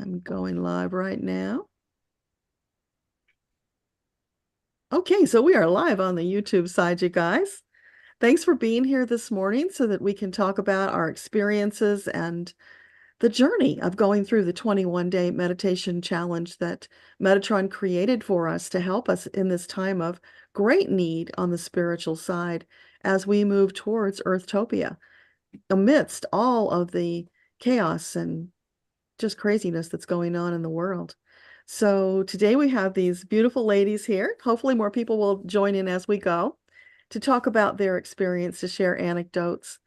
I'm going live right now. Okay, so we are live on the YouTube side, you guys. Thanks for being here this morning so that we can talk about our experiences and the journey of going through the 21-day meditation challenge that Metatron created for us to help us in this time of great need on the spiritual side as we move towards Earthtopia amidst all of the chaos and just craziness that's going on in the world. So today we have these beautiful ladies here. Hopefully more people will join in as we go to talk about their experience, to share anecdotes.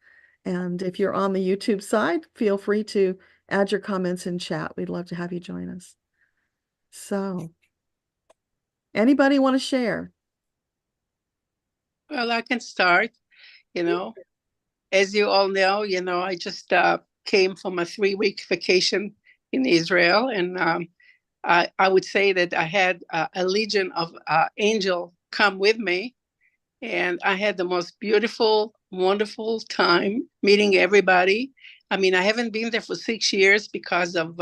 And if you're on the YouTube side, feel free to add your comments in chat. We'd love to have you join us. So anybody want to share? Well, I can start. As you all know, I just came from a 3-week vacation in Israel, and I would say that I had a legion of angels come with me, and I had the most beautiful, wonderful time meeting everybody. I mean, I haven't been there for 6 years because of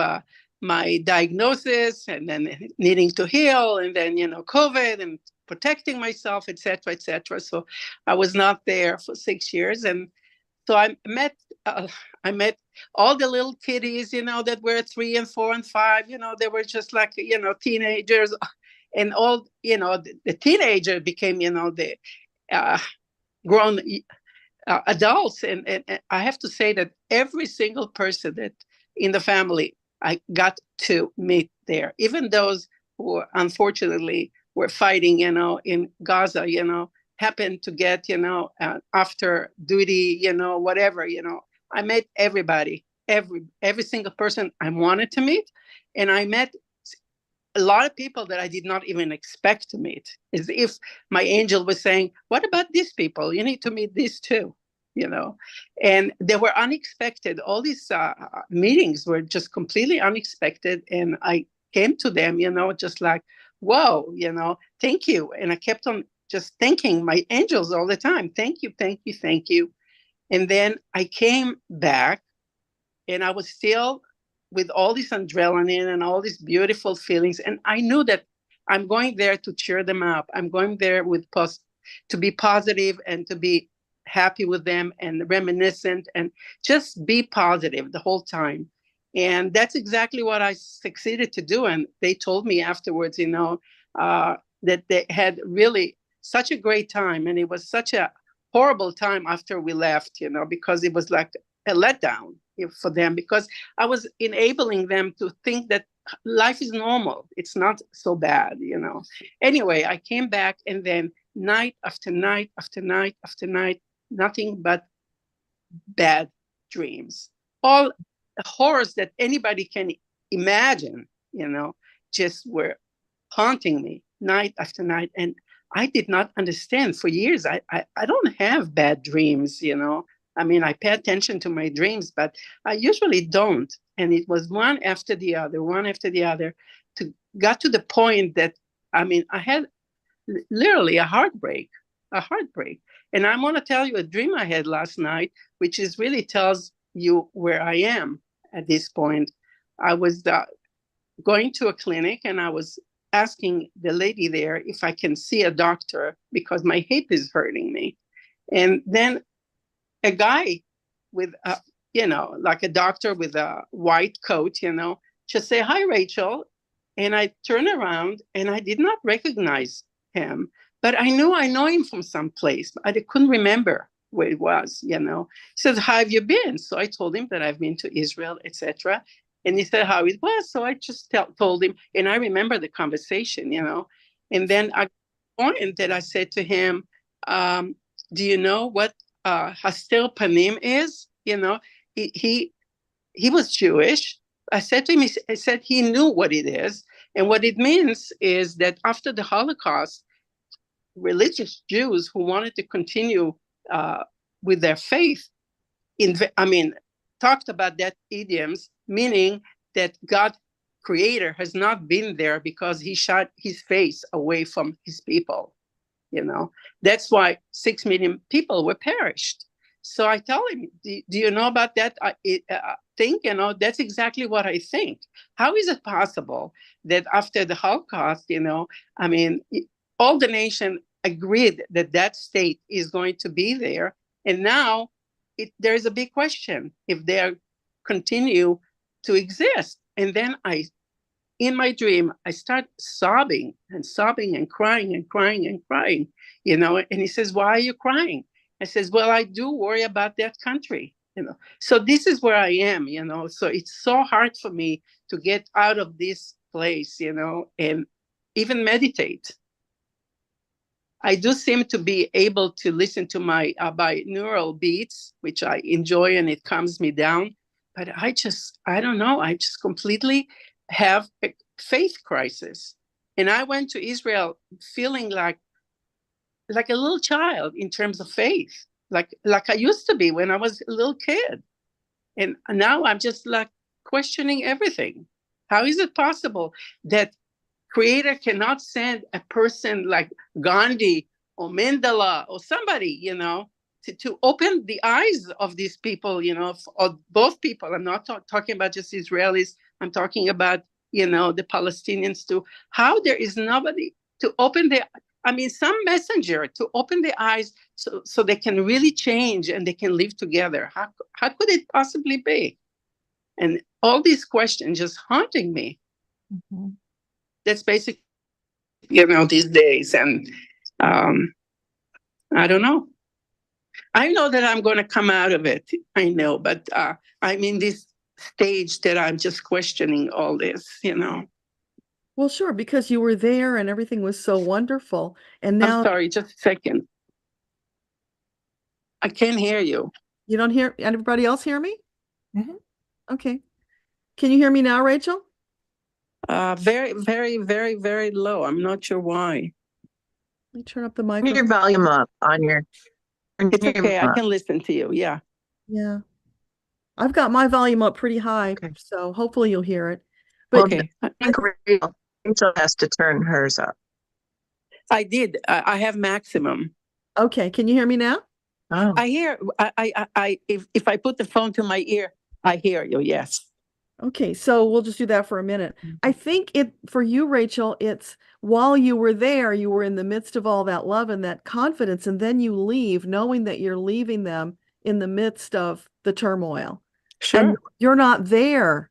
my diagnosis, and then needing to heal, and then COVID, and protecting myself, etc., etc. So I was not there for 6 years, and so I met all the little kiddies, that were 3 and 4 and 5. They were just like teenagers, and all the teenager became the uh, grown adults, and I have to say that every single person that in the family I got to meet there, even those who unfortunately were fighting, in Gaza, happened to get, after duty, whatever, I met everybody, every single person I wanted to meet. And I met a lot of people that I did not even expect to meet. As if my angel was saying, what about these people? You need to meet these too, And they were unexpected. All these meetings were just completely unexpected. And I came to them, just like, whoa, thank you. And I kept on just thanking my angels all the time. Thank you, thank you, thank you. And then I came back, and I was still with all this adrenaline and all these beautiful feelings. And I knew that I'm going there to cheer them up. I'm going there to be positive and to be happy with them and reminiscent and just be positive the whole time. And that's exactly what I succeeded to do. And they told me afterwards, that they had really such a great time. And it was such a horrible time after we left, because it was like a letdown for them, because I was enabling them to think that life is normal. It's not so bad, Anyway, I came back, and then night after night after night after night, nothing but bad dreams. All horrors that anybody can imagine, just were haunting me night after night. And I did not understand for years. I don't have bad dreams, I mean, I pay attention to my dreams, but I usually don't. And it was one after the other, got to the point that, I mean, I had literally a heartbreak. And I want to tell you a dream I had last night, which is really tells you where I am at this point. I was going to a clinic, and I was asking the lady there if I can see a doctor because my hip is hurting me. And then a guy with, like a doctor with a white coat, just say, hi, Rachel. And I turn around, and I did not recognize him, but I knew I know him from someplace. I couldn't remember where it was, He said, how have you been? So I told him that I've been to Israel, etc. And he said how it was. So I just told him, and I remember the conversation, And then I point that I said to him, do you know what Hastel Panim is? He was Jewish. I said to him, I said he knew what it is. And what it means is that after the Holocaust, religious Jews who wanted to continue with their faith, talked about that idioms, meaning that God creator has not been there because he shot his face away from his people. That's why 6 million people were perished. So I tell him, do you know about that thing? That's exactly what I think. How is it possible that after the Holocaust, I mean, all the nation agreed that that state is going to be there. And now there's a big question if they continue to exist. And then in my dream, I start sobbing and sobbing and crying and crying and crying, and he says, why are you crying? I says, well, I do worry about that country. So this is where I am, so it's so hard for me to get out of this place, and even meditate. I do seem to be able to listen to my binaural beats, which I enjoy, and it calms me down. But I don't know. I just completely have a faith crisis. And I went to Israel feeling like a little child in terms of faith, like I used to be when I was a little kid. And now I'm just like questioning everything. How is it possible that Creator cannot send a person like Gandhi or Mandela or somebody, to open the eyes of these people, of both people. I'm not talking about just Israelis. I'm talking about, the Palestinians too. How there is nobody to open some messenger to open the eyes so they can really change and they can live together. How could it possibly be? And all these questions just haunting me. Mm-hmm. That's basically, these days. And I don't know. I know that I'm going to come out of it. I know, but I'm in this stage that I'm just questioning all this. Well, sure, because you were there and everything was so wonderful. And now, I'm sorry, just a second. I can't hear you. You don't hear anybody else hear me? Mm-hmm. Okay. Can you hear me now, Rachel? Very, very, very, very low. I'm not sure why. Let me turn up the microphone. Your volume up on your. It's okay. I can listen to you. Yeah. Yeah. I've got my volume up pretty high, okay. So hopefully you'll hear it. But okay. I think Rachel has to turn hers up. I did. I have maximum. Okay. Can you hear me now? Oh. I hear. If I put the phone to my ear, I hear you. Yes. Okay, so we'll just do that for a minute. I think for you, Rachel, it's while you were there, you were in the midst of all that love and that confidence, and then you leave knowing that you're leaving them in the midst of the turmoil. Sure. And you're not there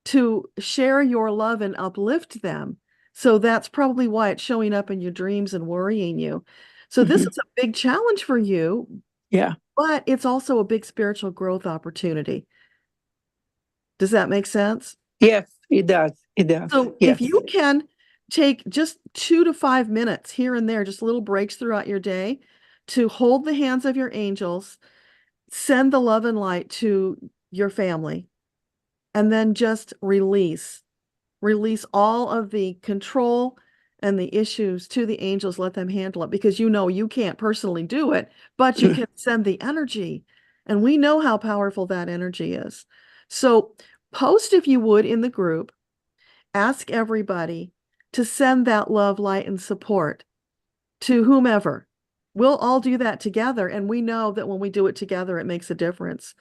to share your love and uplift them. So that's probably why it's showing up in your dreams and worrying you. So this is a big challenge for you. Yeah. But it's also a big spiritual growth opportunity. Does that make sense? Yes, it does. It does. So yes. If you can take just 2 to 5 minutes here and there, just little breaks throughout your day to hold the hands of your angels, send the love and light to your family, and then just release all of the control and the issues to the angels, let them handle it, because you can't personally do it, but you can send the energy. And we know how powerful that energy is. So post, if you would, in the group, ask everybody to send that love, light, and support to whomever. We'll all do that together. And we know that when we do it together, it makes a difference.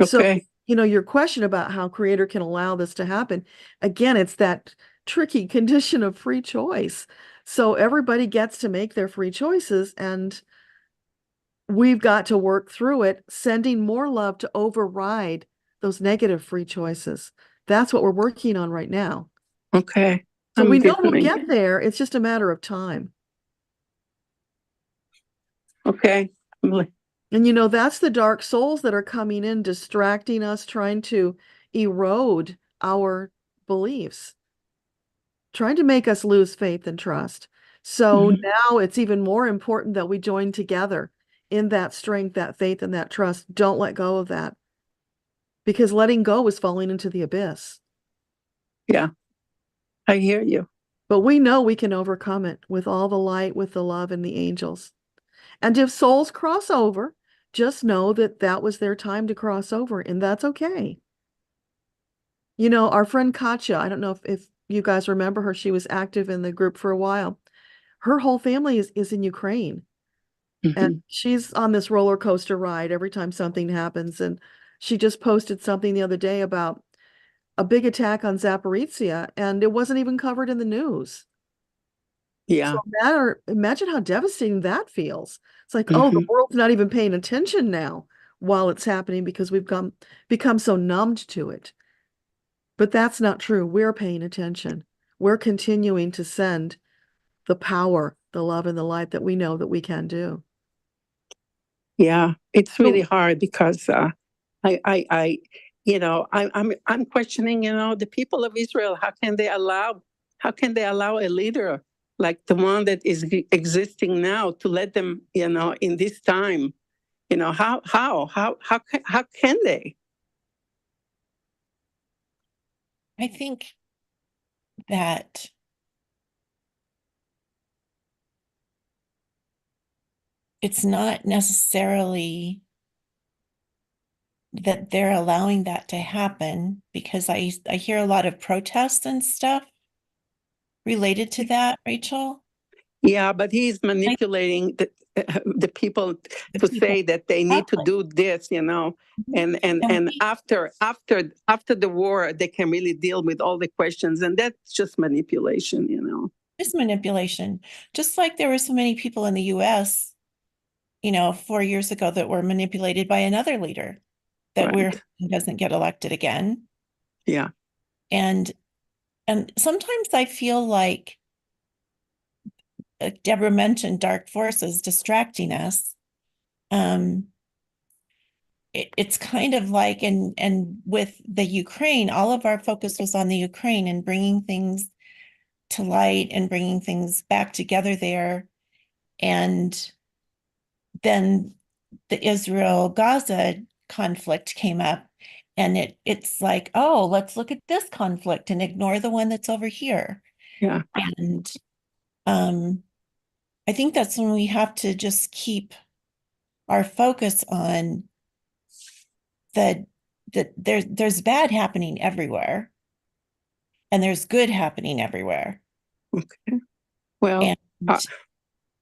Okay. So, your question about how Creator can allow this to happen, again, it's that tricky condition of free choice. So everybody gets to make their free choices, and we've got to work through it, sending more love to override those negative free choices. That's what we're working on right now. Okay. So we know we'll get there. It's just a matter of time. Okay. And that's the dark souls that are coming in, distracting us, trying to erode our beliefs, trying to make us lose faith and trust. So now it's even more important that we join together in that strength, that faith, and that trust. Don't let go of that, because letting go is falling into the abyss. Yeah, I hear you. But we know we can overcome it with all the light, with the love, and the angels. And if souls cross over, just know that that was their time to cross over, and that's okay. Our friend Katya, I don't know if you guys remember her. She was active in the group for a while. Her whole family is in Ukraine. And Mhm. she's on this roller coaster ride every time something happens. And she just posted something the other day about a big attack on Zaporizhia, and it wasn't even covered in the news. So Yeah. imagine how devastating that feels. It's like, oh, the Hmm. world's not even paying attention now while it's happening because we've become so numbed to it. But that's not true. We're paying attention. We're continuing to send the power, the love, and the light that we know that we can do. Yeah, it's really So hard because I, I'm questioning, the people of Israel. How can they allow a leader like the one that is existing now to let them, in this time, how can they? I think that it's not necessarily that they're allowing that to happen, because I hear a lot of protests and stuff related to that, Rachel. Yeah, but he's manipulating the people The to people say that they need to Catholic. do this, and and And and after the war, they can really deal with all the questions, and that's just manipulation. it's manipulation. Just like there were so many people in the US, 4 years ago that were manipulated by another leader that we're Right? doesn't get elected again. Yeah. And sometimes I feel like Deborah mentioned dark forces distracting us. Um, it's kind of like, and with the Ukraine, all of our focus was on the Ukraine and bringing things to light and bringing things back together there. And then the Israel-Gaza conflict came up, and it's like, oh, let's look at this conflict and ignore the one that's over here. Yeah. And I think that's when we have to just keep our focus on the there's bad happening everywhere and there's good happening everywhere. Okay. Well, And uh,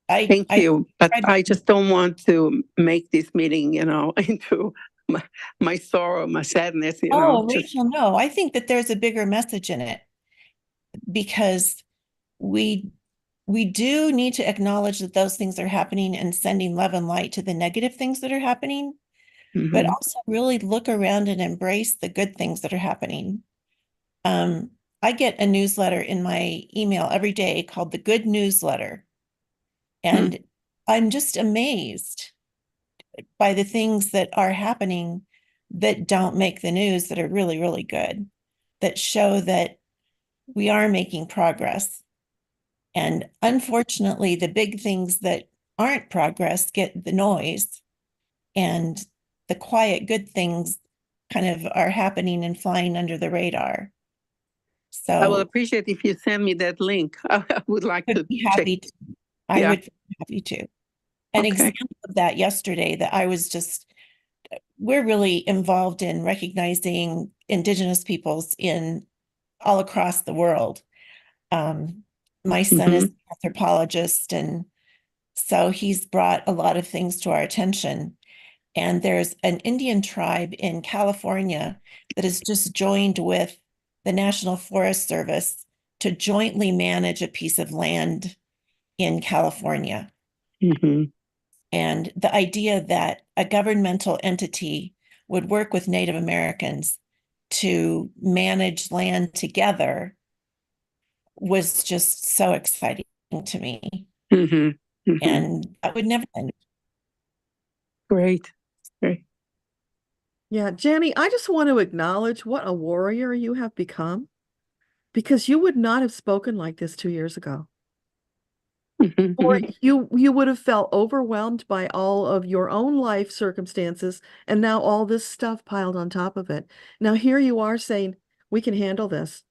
I thank you, but try I to, just don't want to make this meeting, into my sorrow, my sadness. oh, Just. Rachel, no, I think that there's a bigger message in it, because we we do need to acknowledge that those things are happening and sending love and light to the negative things that are happening, but Mhm. also really look around and embrace the good things that are happening. Um, I get a newsletter in my email every day called the Good Newsletter. Mm. And I'm just amazed by the things that are happening that don't make the news, that are really, really good, that show that we are making progress. And unfortunately, the big things that aren't progress get the noise, and the quiet, good things kind of are happening and flying under the radar. I will So appreciate if you send me that link. I would like I'd to be check. happy to. I Yeah. would be happy to. An Okay. example of that yesterday, that I was just, we're really involved in recognizing Indigenous peoples in all across the world. Um, my son is Hmm. an anthropologist, and so he's brought a lot of things to our attention. And there's an Indian tribe in California that has just joined with the National Forest Service to jointly manage a piece of land in California. Hmm. And the idea that a governmental entity would work with Native Americans to manage land together was just so exciting to me. Hmm. Hmm. And that would never end. Great. Great. yeah, Jenny, I just want to acknowledge what a warrior you have become because you would not have spoken like this 2 years ago. Or Hmm. you would have felt overwhelmed by all of your own life circumstances and now all this stuff piled on top of it. Now here you are saying, we can handle this.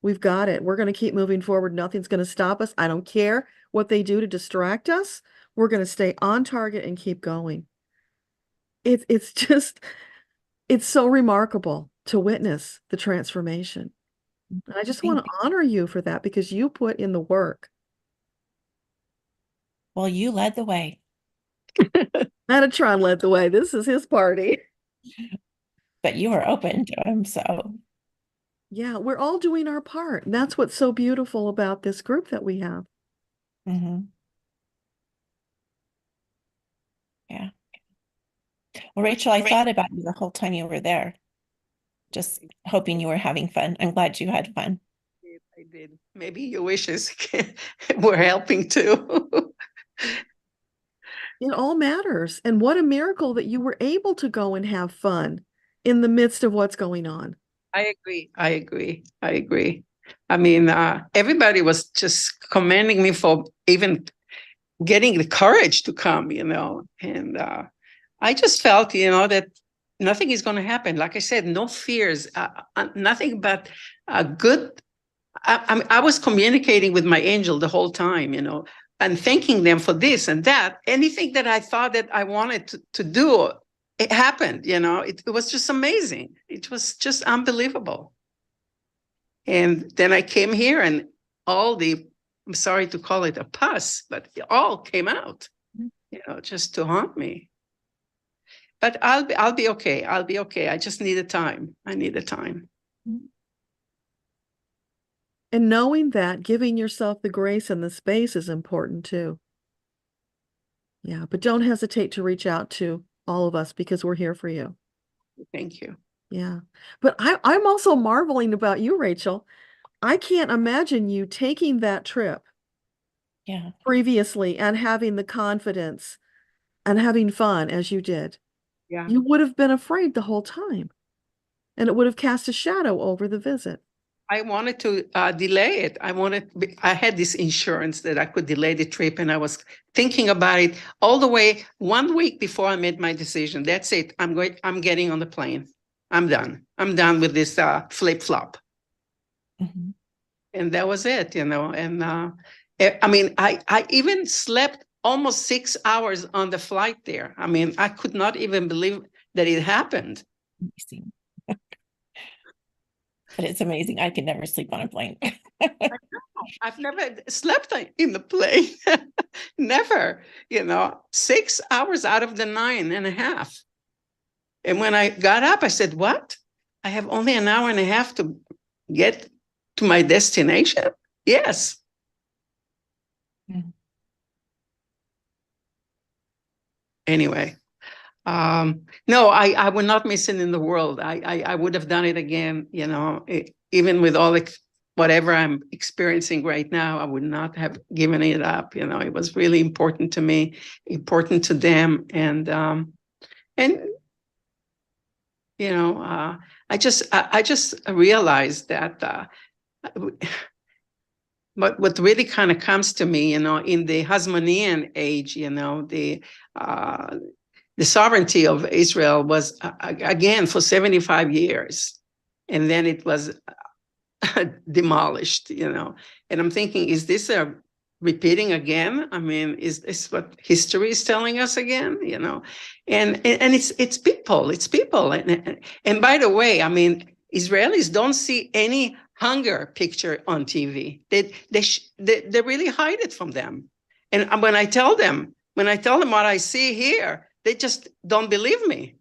We've got it. We're going to keep moving forward. Nothing's going to stop us. I don't care what they do to distract us. We're going to stay on target and keep going. It's just it's so remarkable to witness the transformation. And I just want Thank to you. honor you for that because you put in the work. Well, you led the way. Metatron led the way. This is his party. But you were open to him, so Yeah, we're all doing our part. And that's what's so beautiful about this group that we have. mhm. Yeah. Well, Rachel, I thought about you the whole time you were there, just hoping you were having fun. I'm glad you had fun. I did. Maybe your wishes were helping too. It all matters. And what a miracle that you were able to go and have fun in the midst of what's going on. I agree. I agree. I agree. I mean, everybody was just commending me for even getting the courage to come, and I just felt, that nothing is going to happen. Like I said, no fears, nothing but good. I was communicating with my angel the whole time, and thanking them for this and that. Anything that I thought that I wanted to do, it happened, it was just amazing. It was just unbelievable. And then I came here and I'm sorry to call it a pus, but it all came out, just to haunt me. But I'll be okay. I'll be okay. I just need the time. I need the time. And knowing that, giving yourself the grace and the space is important too. Yeah, but don't hesitate to reach out to all of us because we're here for you. Thank you. Yeah. But I'm also marveling about you, Rachel. I can't imagine you taking that trip Yeah. previously and having the confidence and having fun as you did. Yeah. You would have been afraid the whole time, and it would have cast a shadow over the visit. I wanted to delay it. I had this insurance that I could delay the trip, and I was thinking about it all the way 1 week before I made my decision. That's it. I'm getting on the plane. I'm done. I'm done with this flip-flop. Mm-hmm. And that was it, and I mean, I even slept almost 6 hours on the flight there. I mean, I could not even believe that it happened. Amazing. But it's amazing. I could never sleep on a plane. I've never slept in the plane. Never, 6 hours out of the 9.5. And when I got up, I said, what? I have only an hour and a half to get to my destination? Yes. Mm-hmm. Anyway, no, I would not miss it in the world. I would have done it again, even with all whatever I'm experiencing right now, I would not have given it up. It was really important to me, important to them. And I just realized that but what really kind of comes to me, in the Hasmonean age, the sovereignty of Israel was, again, for 75 years. And then it was demolished, and I'm thinking, is this a repeating again? I mean, is this what history is telling us again? And it's people, and by the way, I mean, Israelis don't see any hunger picture on TV. They really hide it from them. And when I tell them what I see here, they just don't believe me.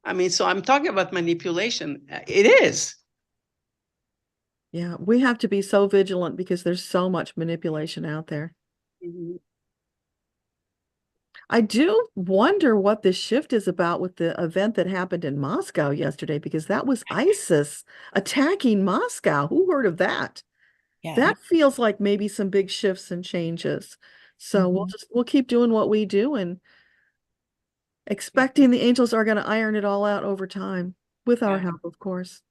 I mean, so I'm talking about manipulation. It is. Yeah, we have to be so vigilant because there's so much manipulation out there. Mm-hmm. I do wonder what this shift is about with the event that happened in Moscow yesterday, because that was ISIS attacking Moscow. Who heard of that? Yeah. That feels like maybe some big shifts and changes. So we'll keep doing what we do and expecting the angels are going to iron it all out over time with our help, of course.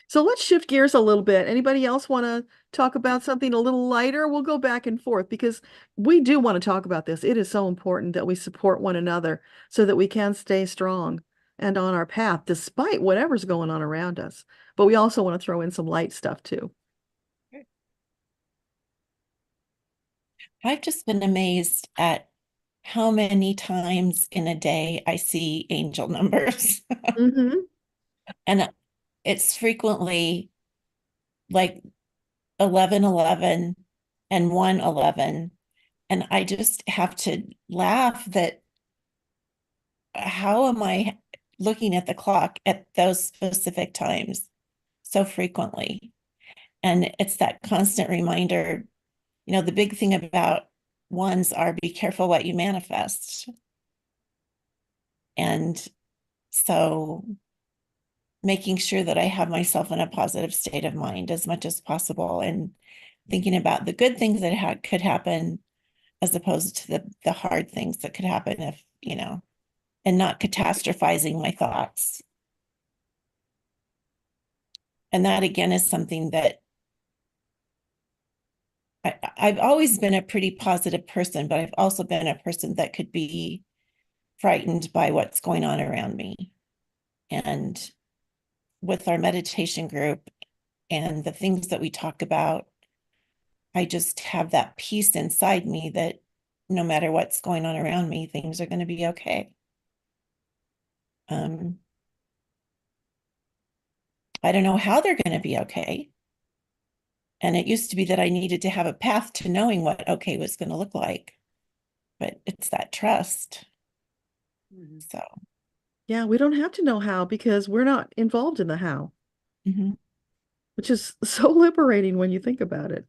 So let's shift gears a little bit. Anybody else want to talk about something a little lighter? We'll go back and forth because we do want to talk about this. It is so important that we support one another so that we can stay strong and on our path despite whatever's going on around us. But we also want to throw in some light stuff too. I've just been amazed at how many times in a day I see angel numbers. Mm-hmm. And it's frequently like 1111 and 111 And I just have to laugh that how am I looking at the clock at those specific times so frequently? And it's that constant reminder, the big thing about ones are be careful what you manifest. And so making sure that I have myself in a positive state of mind as much as possible and thinking about the good things that could happen as opposed to the hard things that could happen if, and not catastrophizing my thoughts. And that again is something that I've always been a pretty positive person, but I've also been a person that could be frightened by what's going on around me. And with our meditation group and the things that we talk about, I just have that peace inside me that no matter what's going on around me, things are going to be okay. I don't know how they're going to be okay. And it used to be that I needed to have a path to knowing what okay was going to look like. But it's that trust. So, Yeah, we don't have to know how because we're not involved in the how, which is so liberating when you think about it.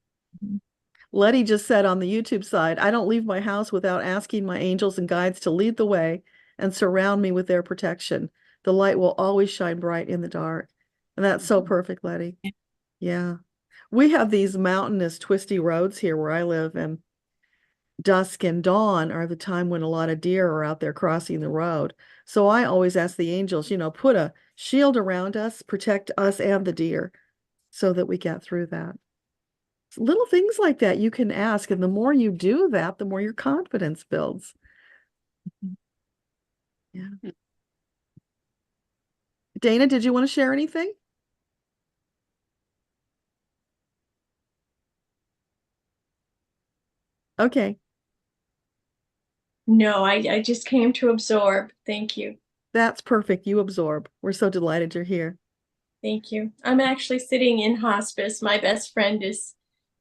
Letty just said on the YouTube side, I don't leave my house without asking my angels and guides to lead the way and surround me with their protection. The light will always shine bright in the dark. And that's so perfect, Letty. Yeah. We have these mountainous, twisty roads here where I live, and dusk and dawn are the time when a lot of deer are out there crossing the road. So I always ask the angels, put a shield around us, protect us and the deer so that we get through that. Little things like that you can ask, and the more you do that, the more your confidence builds. Yeah. Dana, did you want to share anything? Okay. No, I just came to absorb. Thank you. That's perfect. You absorb. We're so delighted you're here. Thank you. I'm actually sitting in hospice. My best friend is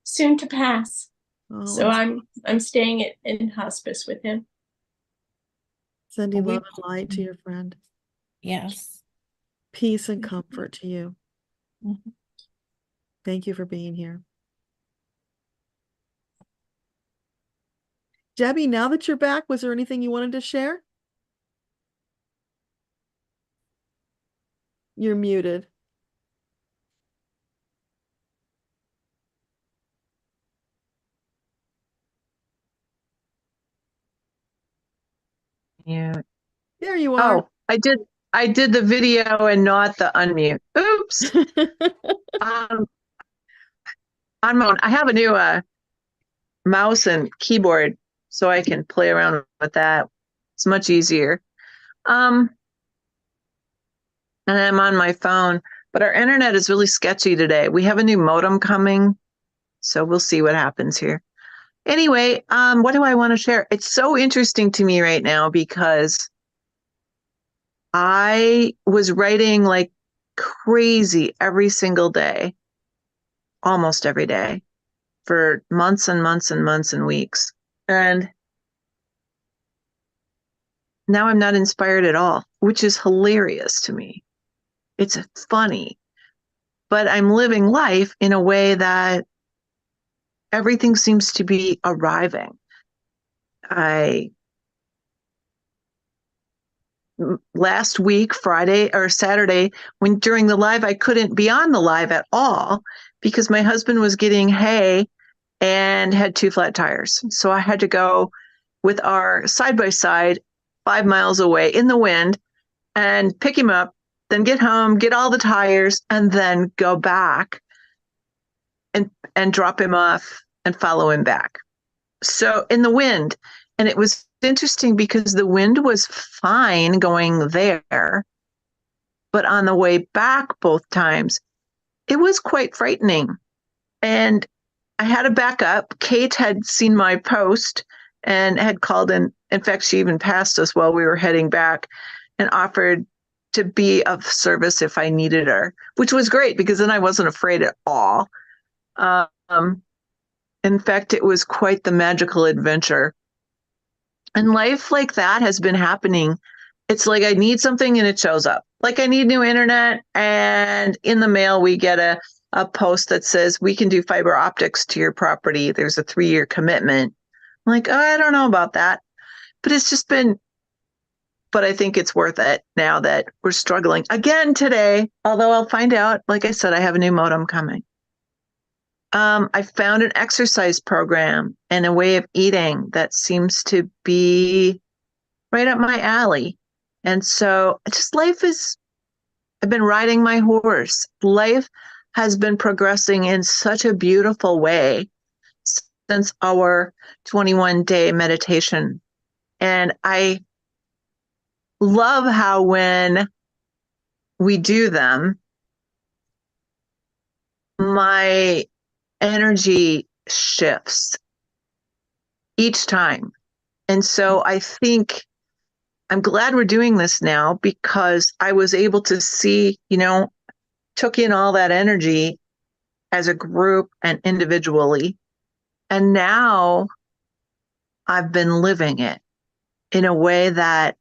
soon to pass. Oh, So I'm staying in hospice with him. Sending love and light to your friend. Yes. Peace and comfort to you. Mm-hmm. Thank you for being here. Debbie, now that you're back, was there anything you wanted to share? You're muted. Yeah. There you are. Oh, I did the video and not the unmute. Oops. On my own, I have a new mouse and keyboard, so I can play around with that. It's much easier. And I'm on my phone, but our internet is really sketchy today. We have a new modem coming, so we'll see what happens here. Anyway, what do I want to share? It's so interesting to me right now because I was writing like crazy every single day, almost every day, for months and months and months and weeks. And now I'm not inspired at all, which is hilarious to me. It's funny, but I'm living life in a way that everything seems to be arriving. Last week, Friday or Saturday, when during the live, I couldn't be on the live at all because my husband was getting hay and had 2 flat tires. So I had to go with our side-by-side 5 miles away in the wind and pick him up, then get home, get all the tires, and then go back and drop him off and follow him back. So in the wind. And it was interesting because the wind was fine going there, but on the way back both times, it was quite frightening. And I had a backup. Kate had seen my post and had called in. In fact, she even passed us while we were heading back and offered to be of service if I needed her, which was great because then I wasn't afraid at all. In fact, it was quite the magical adventure. And life like that has been happening. It's like I need something and it shows up. Like I need new internet, and in the mail we get a post that says we can do fiber optics to your property. There's a 3-year commitment. I'm like, oh, I don't know about that. But it's just been, but I think it's worth it now that we're struggling again today. Although I'll find out, like I said, I have a new modem coming. I found an exercise program and a way of eating that seems to be right up my alley. And so just I've been riding my horse. Life has been progressing in such a beautiful way since our 21-day meditation. And I love how when we do them, my energy shifts each time. And so I think I'm glad we're doing this now, because I was able to see, took in all that energy as a group and individually. And now I've been living it in a way that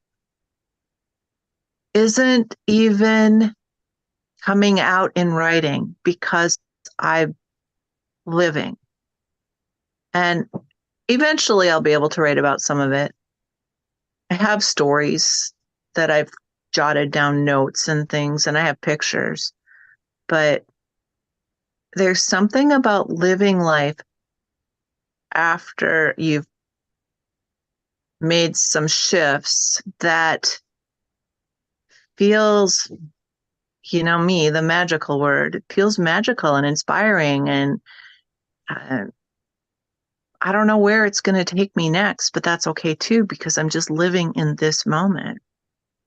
isn't even coming out in writing, because I'm living. And eventually I'll be able to write about some of it. I have stories that I've jotted down, notes and things, and I have pictures. But there's something about living life after you've made some shifts that feels, me, the magical word, it feels magical and inspiring. And I don't know where it's going to take me next, but that's okay too, because I'm just living in this moment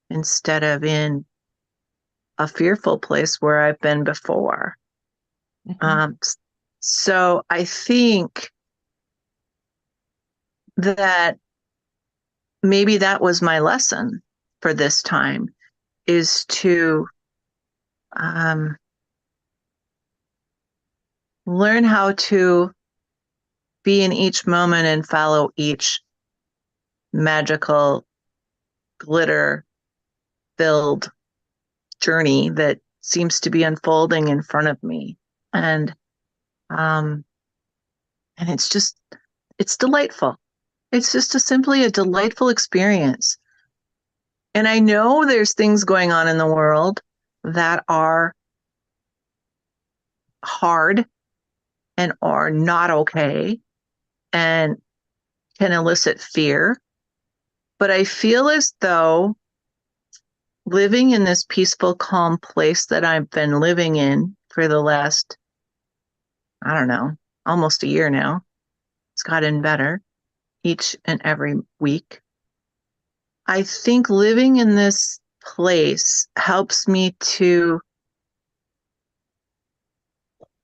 instead of in a fearful place where I've been before. Mm-hmm. So I think that maybe that was my lesson for this time, is to learn how to be in each moment and follow each magical, glitter-filled journey that seems to be unfolding in front of me. And it's delightful. It's just simply a delightful experience. And I know there's things going on in the world that are hard and are not okay and can elicit fear. But I feel as though living in this peaceful, calm place that I've been living in for the last, I don't know, almost a year now, it's gotten better each and every week. I think living in this place helps me to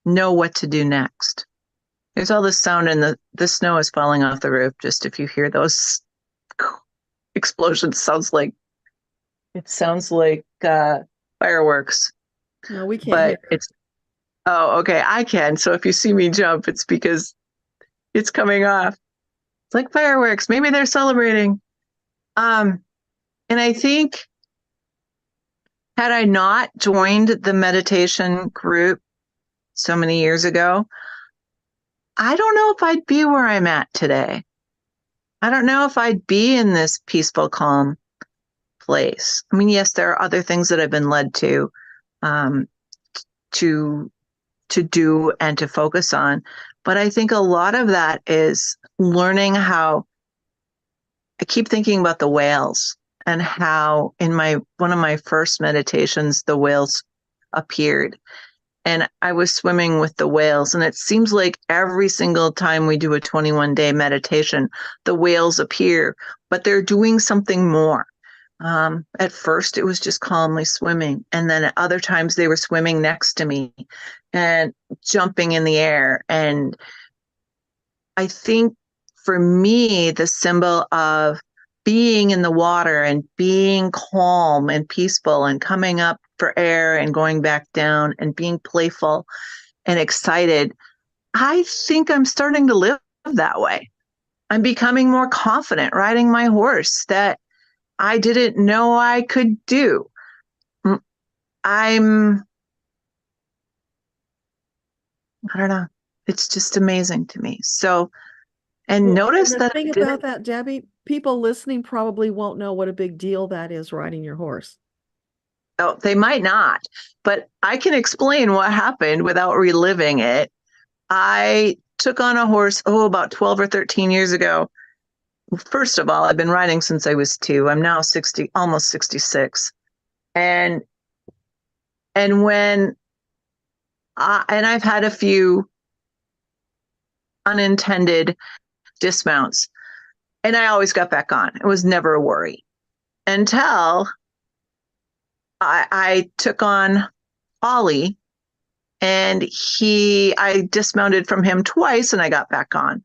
know what to do next. There's all this sound, and the snow is falling off the roof. Just if you hear those explosions, it sounds like fireworks. No, we can't but hear. Oh, okay, I can. So if you see me jump, it's because it's coming off. It's like fireworks. Maybe they're celebrating. And I think, had I not joined the meditation group so many years ago, I don't know if I'd be where I'm at today. I don't know if I'd be in this peaceful, calm place. I mean, yes, there are other things that I've been led to do and to focus on. But I think a lot of that is learning how. I keep thinking about the whales, and how in one of my first meditations, the whales appeared, and I was swimming with the whales. And it seems like every single time we do a 21-day meditation, the whales appear, but they're doing something more. At first, it was just calmly swimming. And then at other times, they were swimming next to me and jumping in the air. And I think for me, the symbol of being in the water and being calm and peaceful and coming up for air and going back down and being playful and excited I think I'm starting to live that way. I'm becoming more confident riding my horse that I didn't know I could do. I'm, I don't know. It's just amazing to me. So, and Well, and notice the that I thing about didn't, that, Debbie, people listening probably won't know what a big deal that is riding your horse. oh, they might not, but I can explain what happened without reliving it. I took on a horse, about 12 or 13 years ago. First of all, I've been riding since I was 2. I'm now 60, almost 66. And when and I've had a few unintended dismounts, and I always got back on. It was never a worry until I took on Ollie, and I dismounted from him twice, and I got back on.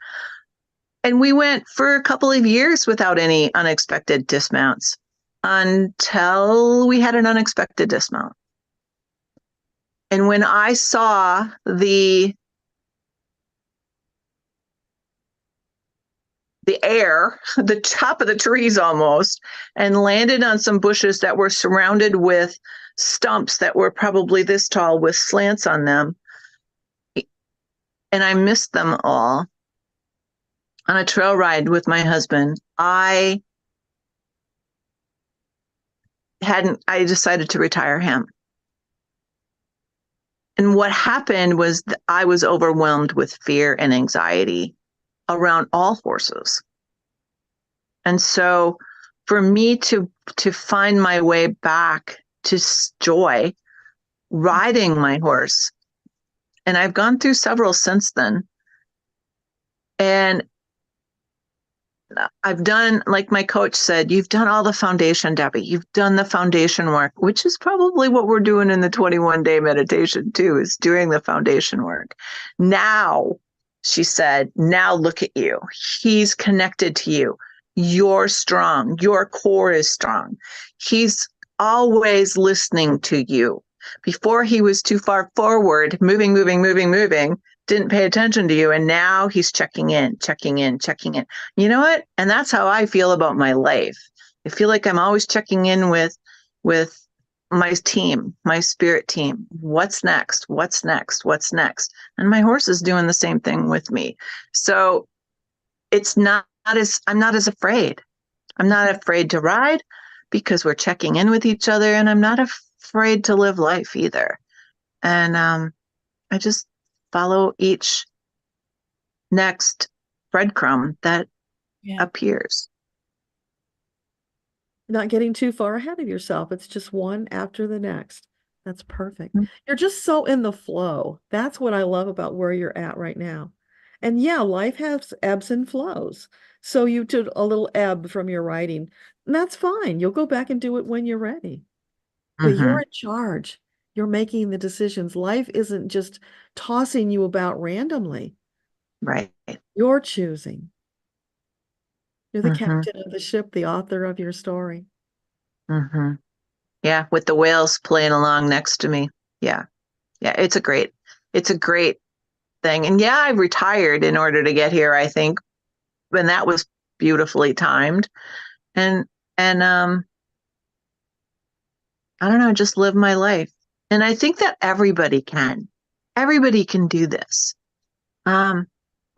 And we went for a couple of years without any unexpected dismounts until we had an unexpected dismount. And when I saw the air, the top of the trees almost, and landed on some bushes that were surrounded with stumps that were probably this tall with slants on them. And I missed them all on a trail ride with my husband. I decided to retire him. And what happened was that I was overwhelmed with fear and anxiety around all horses. And so for me to find my way back to joy riding my horse, and I've gone through several since then, and I've done, like my coach said, you've done all the foundation, Debbie. You've done the foundation work, which is probably what we're doing in the 21-day meditation too, is doing the foundation work. Now, she said, now look at you. He's connected to you. You're strong. Your core is strong. He's always listening to you. Before he was too far forward, moving, didn't pay attention to you. And now he's checking in. You know what? And that's how I feel about my life. I feel like I'm always checking in with my team, my spirit team. What's next? And my horse is doing the same thing with me. So I'm not as afraid. I'm not afraid to ride because we're checking in with each other, and I'm not afraid to live life either. And I just follow each next breadcrumb that appears. Not getting too far ahead of yourself. It's just one after the next. That's perfect. You're just so in the flow. That's what I love about where you're at right now. And yeah, life has ebbs and flows. So you took a little ebb from your writing, and that's fine. You'll go back and do it when you're ready. But you're in charge. You're making the decisions. Life isn't just tossing you about randomly. Right. You're choosing. You're the captain of the ship, the author of your story. Yeah, with the whales playing along next to me. Yeah. It's a great thing. And yeah, I retired in order to get here, I think. And that was beautifully timed. And I don't know, just live my life. And I think that everybody can do this.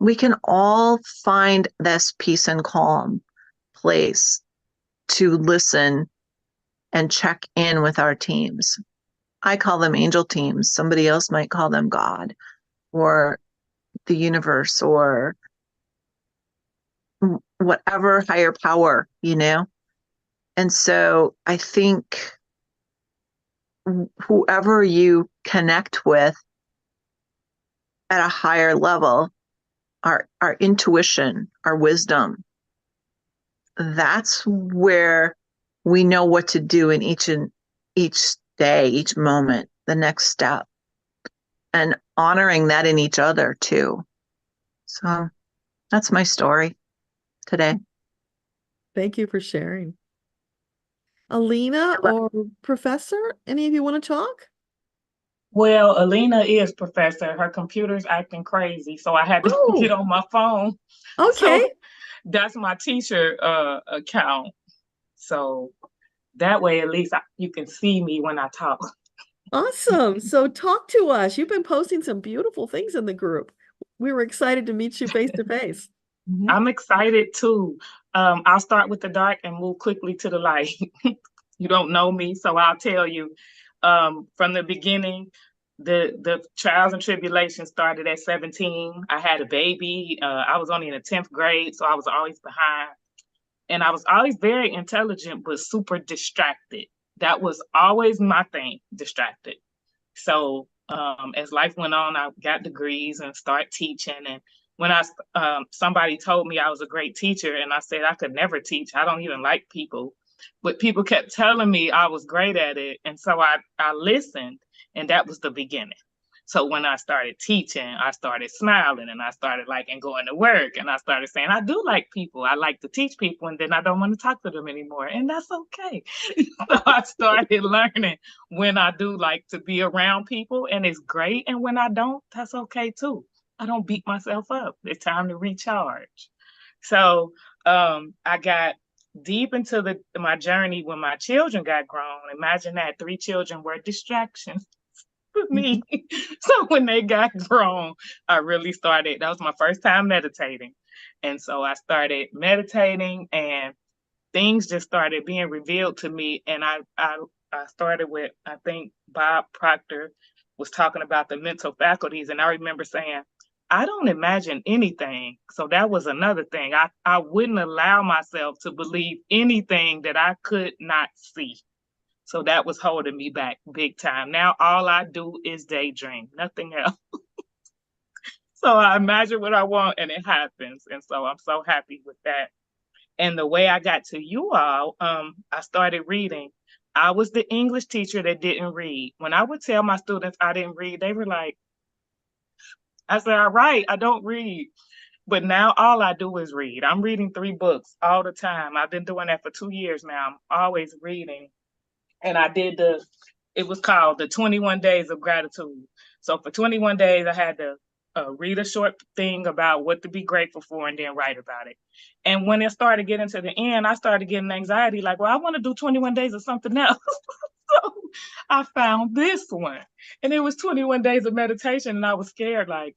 We can all find this peace and calm place to listen and check in with our teams. I call them angel teams. Somebody else might call them God or the universe or whatever higher power, And so I think whoever you connect with at a higher level, our intuition, our wisdom, that's where we know what to do in each day, each moment, the next step, and honoring that in each other too. So that's my story today. Thank you for sharing. Alina or Professor, any of you want to talk? Well, Alina is professor. Her computer's acting crazy, so I had to get Oh, on my phone. So okay. that's my teacher account. So that way, at least you can see me when I talk. Awesome. So talk to us. You've been posting some beautiful things in the group. We were excited to meet you face to face. I'm excited too. I'll start with the dark and move quickly to the light. You don't know me, so I'll tell you. From the beginning, the trials and tribulations started at 17. I had a baby. I was only in the 10th grade, so I was always behind. And I was always very intelligent, but super distracted. That was always my thing, distracted. So as life went on, I got degrees and started teaching. And when somebody told me I was a great teacher, and I said I could never teach. I don't even like people, but people kept telling me I was great at it, and so I listened, and that was the beginning. So when I started teaching, I started smiling and I started liking going to work, and I started saying, I do like people. I like to teach people, and then I don't want to talk to them anymore. And that's okay. So I started learning when I do like to be around people, and it's great. And when I don't, that's okay too. I don't beat myself up. It's time to recharge. So I got deep into my journey when my children got grown. Imagine that 3 children were distractions for me. So when they got grown, I really started. That was my first time meditating. And so I started meditating, and things just started being revealed to me. And I started with, I think Bob Proctor was talking about the mental faculties. And I remember saying, I don't imagine anything. So that was another thing. I wouldn't allow myself to believe anything that I could not see. So that was holding me back big time. Now all I do is daydream, nothing else. So I imagine what I want and it happens. And so I'm so happy with that. And the way I got to you all, I started reading. I was the English teacher that didn't read. When I would tell my students I didn't read, they were like, I said, all right, I don't read. But now all I do is read. I'm reading 3 books all the time. I've been doing that for 2 years now. I'm always reading. And I did it was called the 21 Days of Gratitude. So for 21 days, I had to read a short thing about what to be grateful for and then write about it. And when it started getting to the end, I started getting anxiety, like, well, I want to do 21 days of something else. So I found this one. And it was 21 days of meditation. And I was scared, like,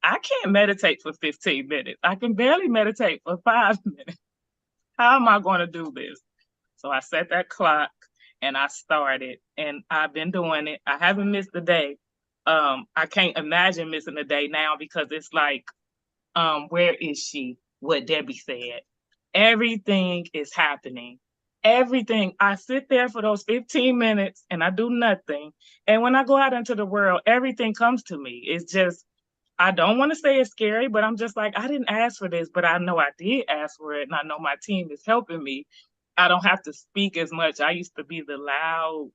I can't meditate for 15 minutes. I can barely meditate for 5 minutes. How am I going to do this? So I set that clock and I started, and I've been doing it. I haven't missed a day. I can't imagine missing a day now because it's like, where is she? What Debbie said. Everything is happening. Everything. I sit there for those 15 minutes and I do nothing. And when I go out into the world, everything comes to me. It's just, I don't want to say it's scary, but I'm just like, I didn't ask for this, but I know I did ask for it. And I know my team is helping me. I don't have to speak as much. I used to be the loud,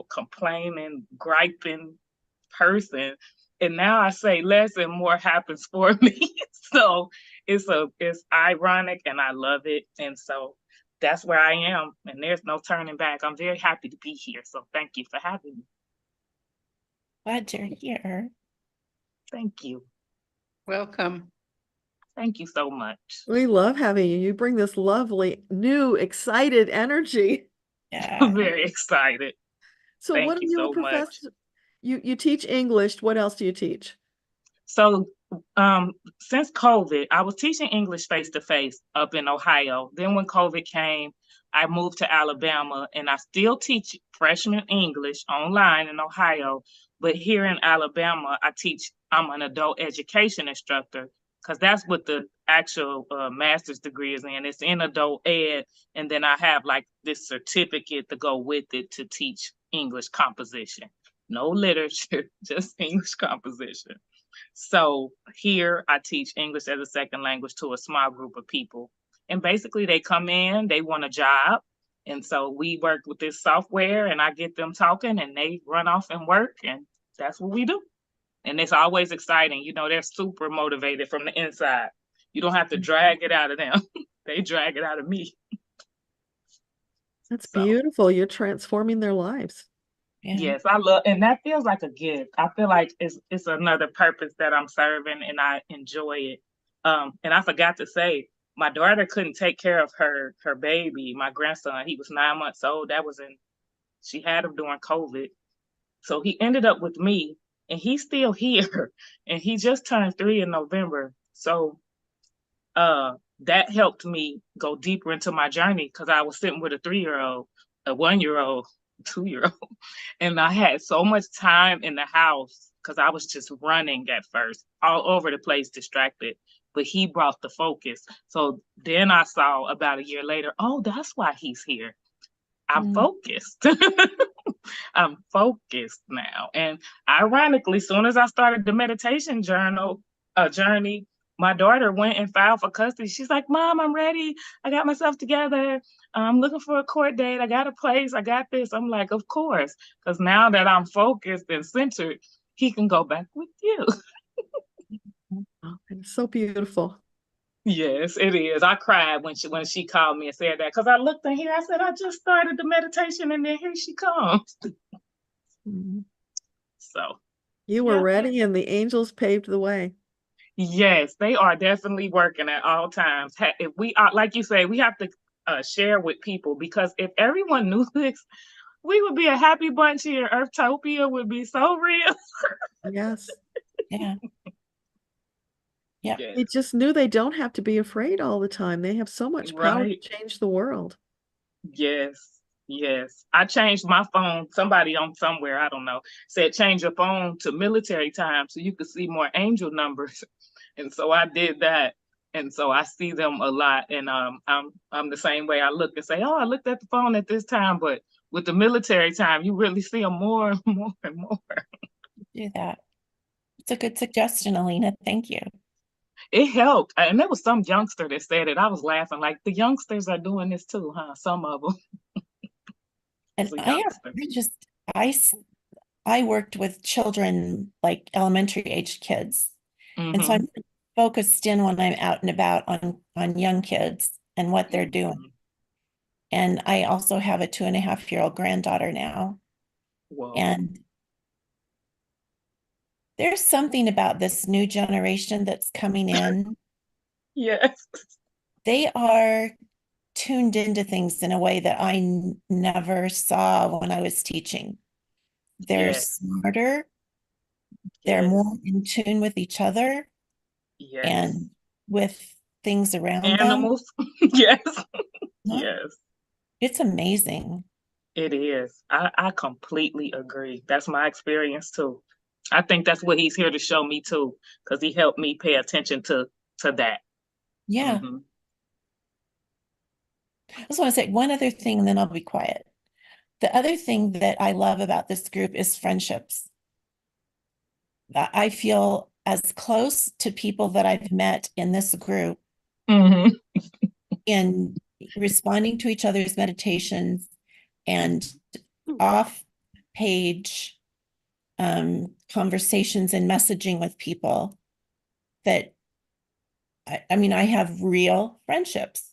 complaining, griping person. And now I say less and more happens for me. So it's ironic and I love it. And so that's where I am. And there's no turning back. I'm very happy to be here. So thank you for having me. Glad you're here. Thank you. Welcome. Thank you so much. We love having you. You bring this lovely, new, excited energy. Yeah. I'm very excited. So Thank what are you you a so much. professor? You teach English. What else do you teach? So since COVID, I was teaching English face-to-face up in Ohio. Then when COVID came, I moved to Alabama, and I still teach freshman English online in Ohio. But here in Alabama, I'm an adult education instructor because that's what the actual master's degree is in. It's in adult ed. And then I have like this certificate to go with it to teach English composition. No literature, just English composition. So here I teach English as a second language to a small group of people. And basically they come in, they want a job. And so we work with this software and I get them talking and they run off and work, and that's what we do. And it's always exciting. They're super motivated from the inside. You don't have to drag it out of them. They drag it out of me. That's beautiful. You're transforming their lives. Yeah. Yes, I love, and that feels like a gift. I feel like it's another purpose that I'm serving, and I enjoy it. And I forgot to say, my daughter couldn't take care of her baby, my grandson. He was 9 months old. She had him during COVID, so he ended up with me, and he's still here, and he just turned 3 in November. So, that helped me go deeper into my journey because I was sitting with a 3-year-old, a 1-year-old, 2-year-old, and I had so much time in the house because I was just running at first, all over the place, distracted. But he brought the focus. So then I saw about a year later, oh, that's why he's here. I'm focused. I'm focused now. And ironically, soon as I started the meditation journey, my daughter went and filed for custody. She's like, Mom, I'm ready. I got myself together. I'm looking for a court date. I got a place. I got this. I'm like, of course. Because now that I'm focused and centered, he can go back with you. Oh, it's so beautiful. Yes, it is. I cried when she called me and said that because I looked in here. I said, I just started the meditation, and then here she comes. So You were yeah. ready, and the angels paved the way. Yes, they are definitely working at all times. If we are, like you say, we have to share with people, because if everyone knew this, we would be a happy bunch here. Earthtopia would be so real. Yes. Yeah. Yeah. Yes. They just knew they don't have to be afraid all the time. They have so much power to Right. change the world. Yes. Yes. I changed my phone. Somebody on somewhere, I don't know, said change your phone to military time so you could see more angel numbers. And so I did that. And so I see them a lot. And I'm the same way. I look and say, oh, I looked at the phone at this time, but with the military time, you really see them more and more and more. Do that. It's a good suggestion, Alina. Thank you. It helped. And there was some youngster that said it. I was laughing, like, the youngsters are doing this too, huh? Some of them. And I worked with children, like elementary aged kids. And so I'm focused in when I'm out and about on young kids and what they're doing. And I also have a 2.5-year-old granddaughter now. Whoa. And there's something about this new generation that's coming in. Yes. They are tuned into things in a way that I never saw when I was teaching. They're smarter. They're more in tune with each other and with things around animals. Yes. them. Yes. It's amazing. It is. I completely agree. That's my experience too. I think that's what he's here to show me too, because he helped me pay attention to that. Yeah. I just want to say one other thing, and then I'll be quiet. The other thing that I love about this group is friendships. I feel as close to people that I've met in this group in responding to each other's meditations and off-page conversations and messaging with people that, I mean, I have real friendships.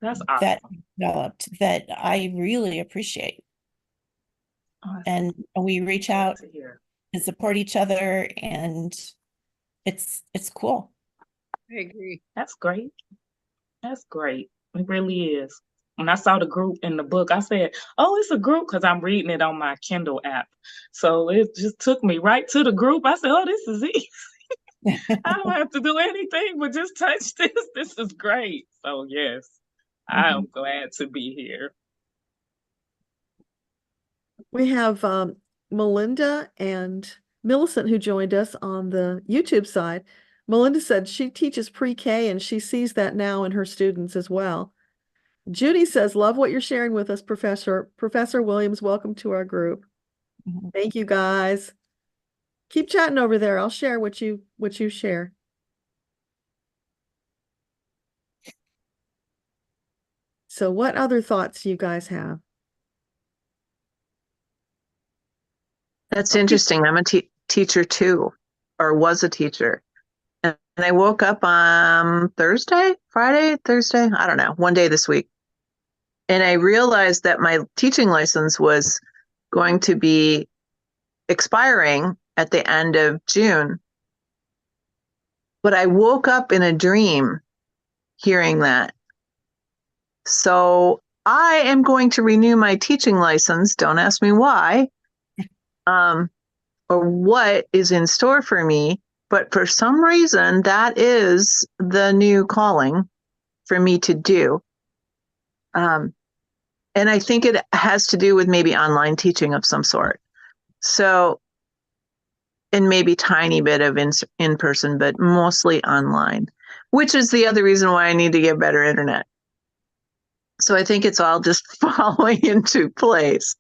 That's awesome. That developed that I really appreciate. Awesome. And we reach out and support each other, and it's cool. I agree. That's great. That's great. It really is. When I saw the group in the book, I said, oh, it's a group, because I'm reading it on my Kindle app. So it just took me right to the group. I said, oh, this is easy. I don't have to do anything but just touch this. This is great. So yes, I am glad to be here. We have Melinda and Millicent who joined us on the YouTube side. Melinda said she teaches pre-K and she sees that now in her students as well. Judy says, love what you're sharing with us, Professor. Professor Williams, welcome to our group. Thank you, guys. Keep chatting over there. I'll share what you share. So what other thoughts do you guys have? That's interesting. I'm a teacher too, or was a teacher. And I woke up on Thursday, I don't know, one day this week. And I realized that my teaching license was going to be expiring at the end of June. But I woke up in a dream hearing that. So I am going to renew my teaching license. Don't ask me why, or what is in store for me. But for some reason, that is the new calling for me to do. And I think it has to do with maybe online teaching of some sort. So, and maybe tiny bit of in person, but mostly online, which is the other reason why I need to get better internet. So I think it's all just falling into place.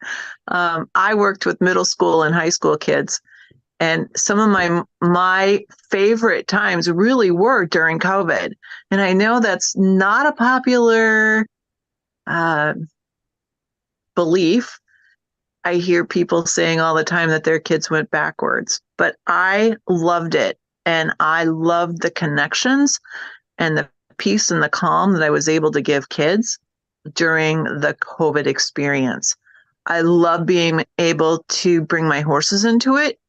I worked with middle school and high school kids, and some of my favorite times really were during COVID. And I know that's not a popular belief. I hear people saying all the time that their kids went backwards, but I loved it. And I loved the connections and the peace and the calm that I was able to give kids during the COVID experience. I love being able to bring my horses into it,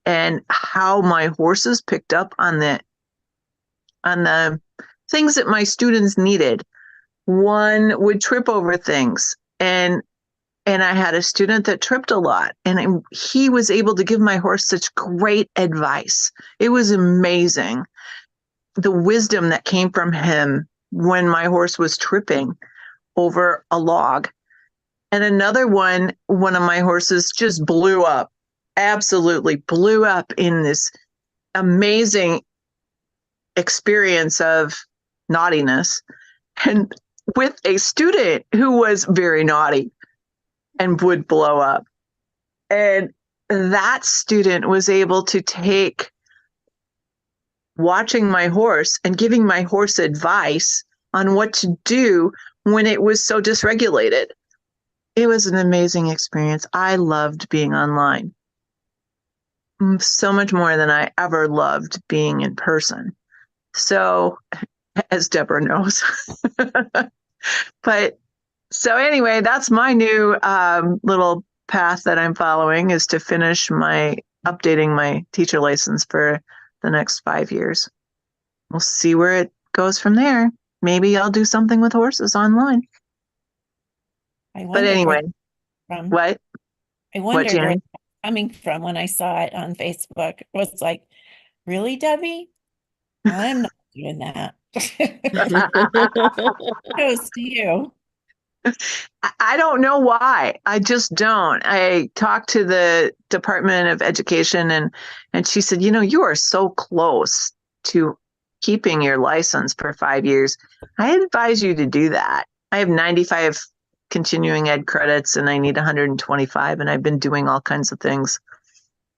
and how my horses picked up on the things that my students needed. One would trip over things, and I had a student that tripped a lot, and he was able to give my horse such great advice. It was amazing, the wisdom that came from him when my horse was tripping over a log. And another one of my horses just blew up, absolutely blew up in this amazing experience of naughtiness, and with a student who was very naughty and would blow up. And that student was able to take watching my horse and giving my horse advice on what to do when it was so dysregulated. It was an amazing experience. I loved being online so much more than I ever loved being in person. So, as Deborah knows. But so anyway, that's my new little path that I'm following, is to finish updating my teacher license for the next 5 years. We'll see where it goes from there. Maybe I'll do something with horses online. But anyway, what? I wondered where it's coming from when I saw it on Facebook. It was like, really, Debbie? I'm not doing that. Goes to you. I don't know why. I just don't. I talked to the Department of Education, and she said, you are so close to keeping your license for 5 years. I advise you to do that. I have 95 continuing ed credits and I need 125, and I've been doing all kinds of things.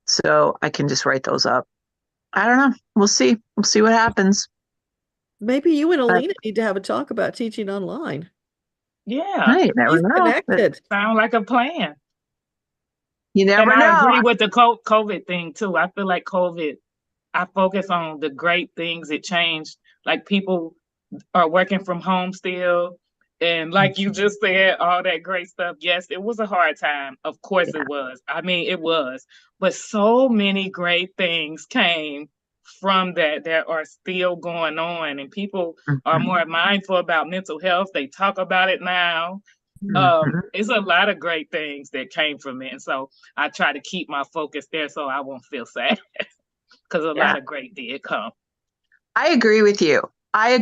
So I can just write those up. I don't know. We'll see. We'll see what happens. Maybe you and Alina need to have a talk about teaching online. Yeah. You never know. Connected. Sound like a plan. You never know. I agree with the COVID thing too. I feel like COVID, I focus on the great things it changed. Like, people are working from home still. And like you just said, all that great stuff. Yes, it was a hard time. Of course it was. I mean, it was. But so many great things came from that are still going on. And people are more mindful about mental health. They talk about it now. It's a lot of great things that came from it. And so I try to keep my focus there so I won't feel sad, because a lot of great did come. I agree with you. I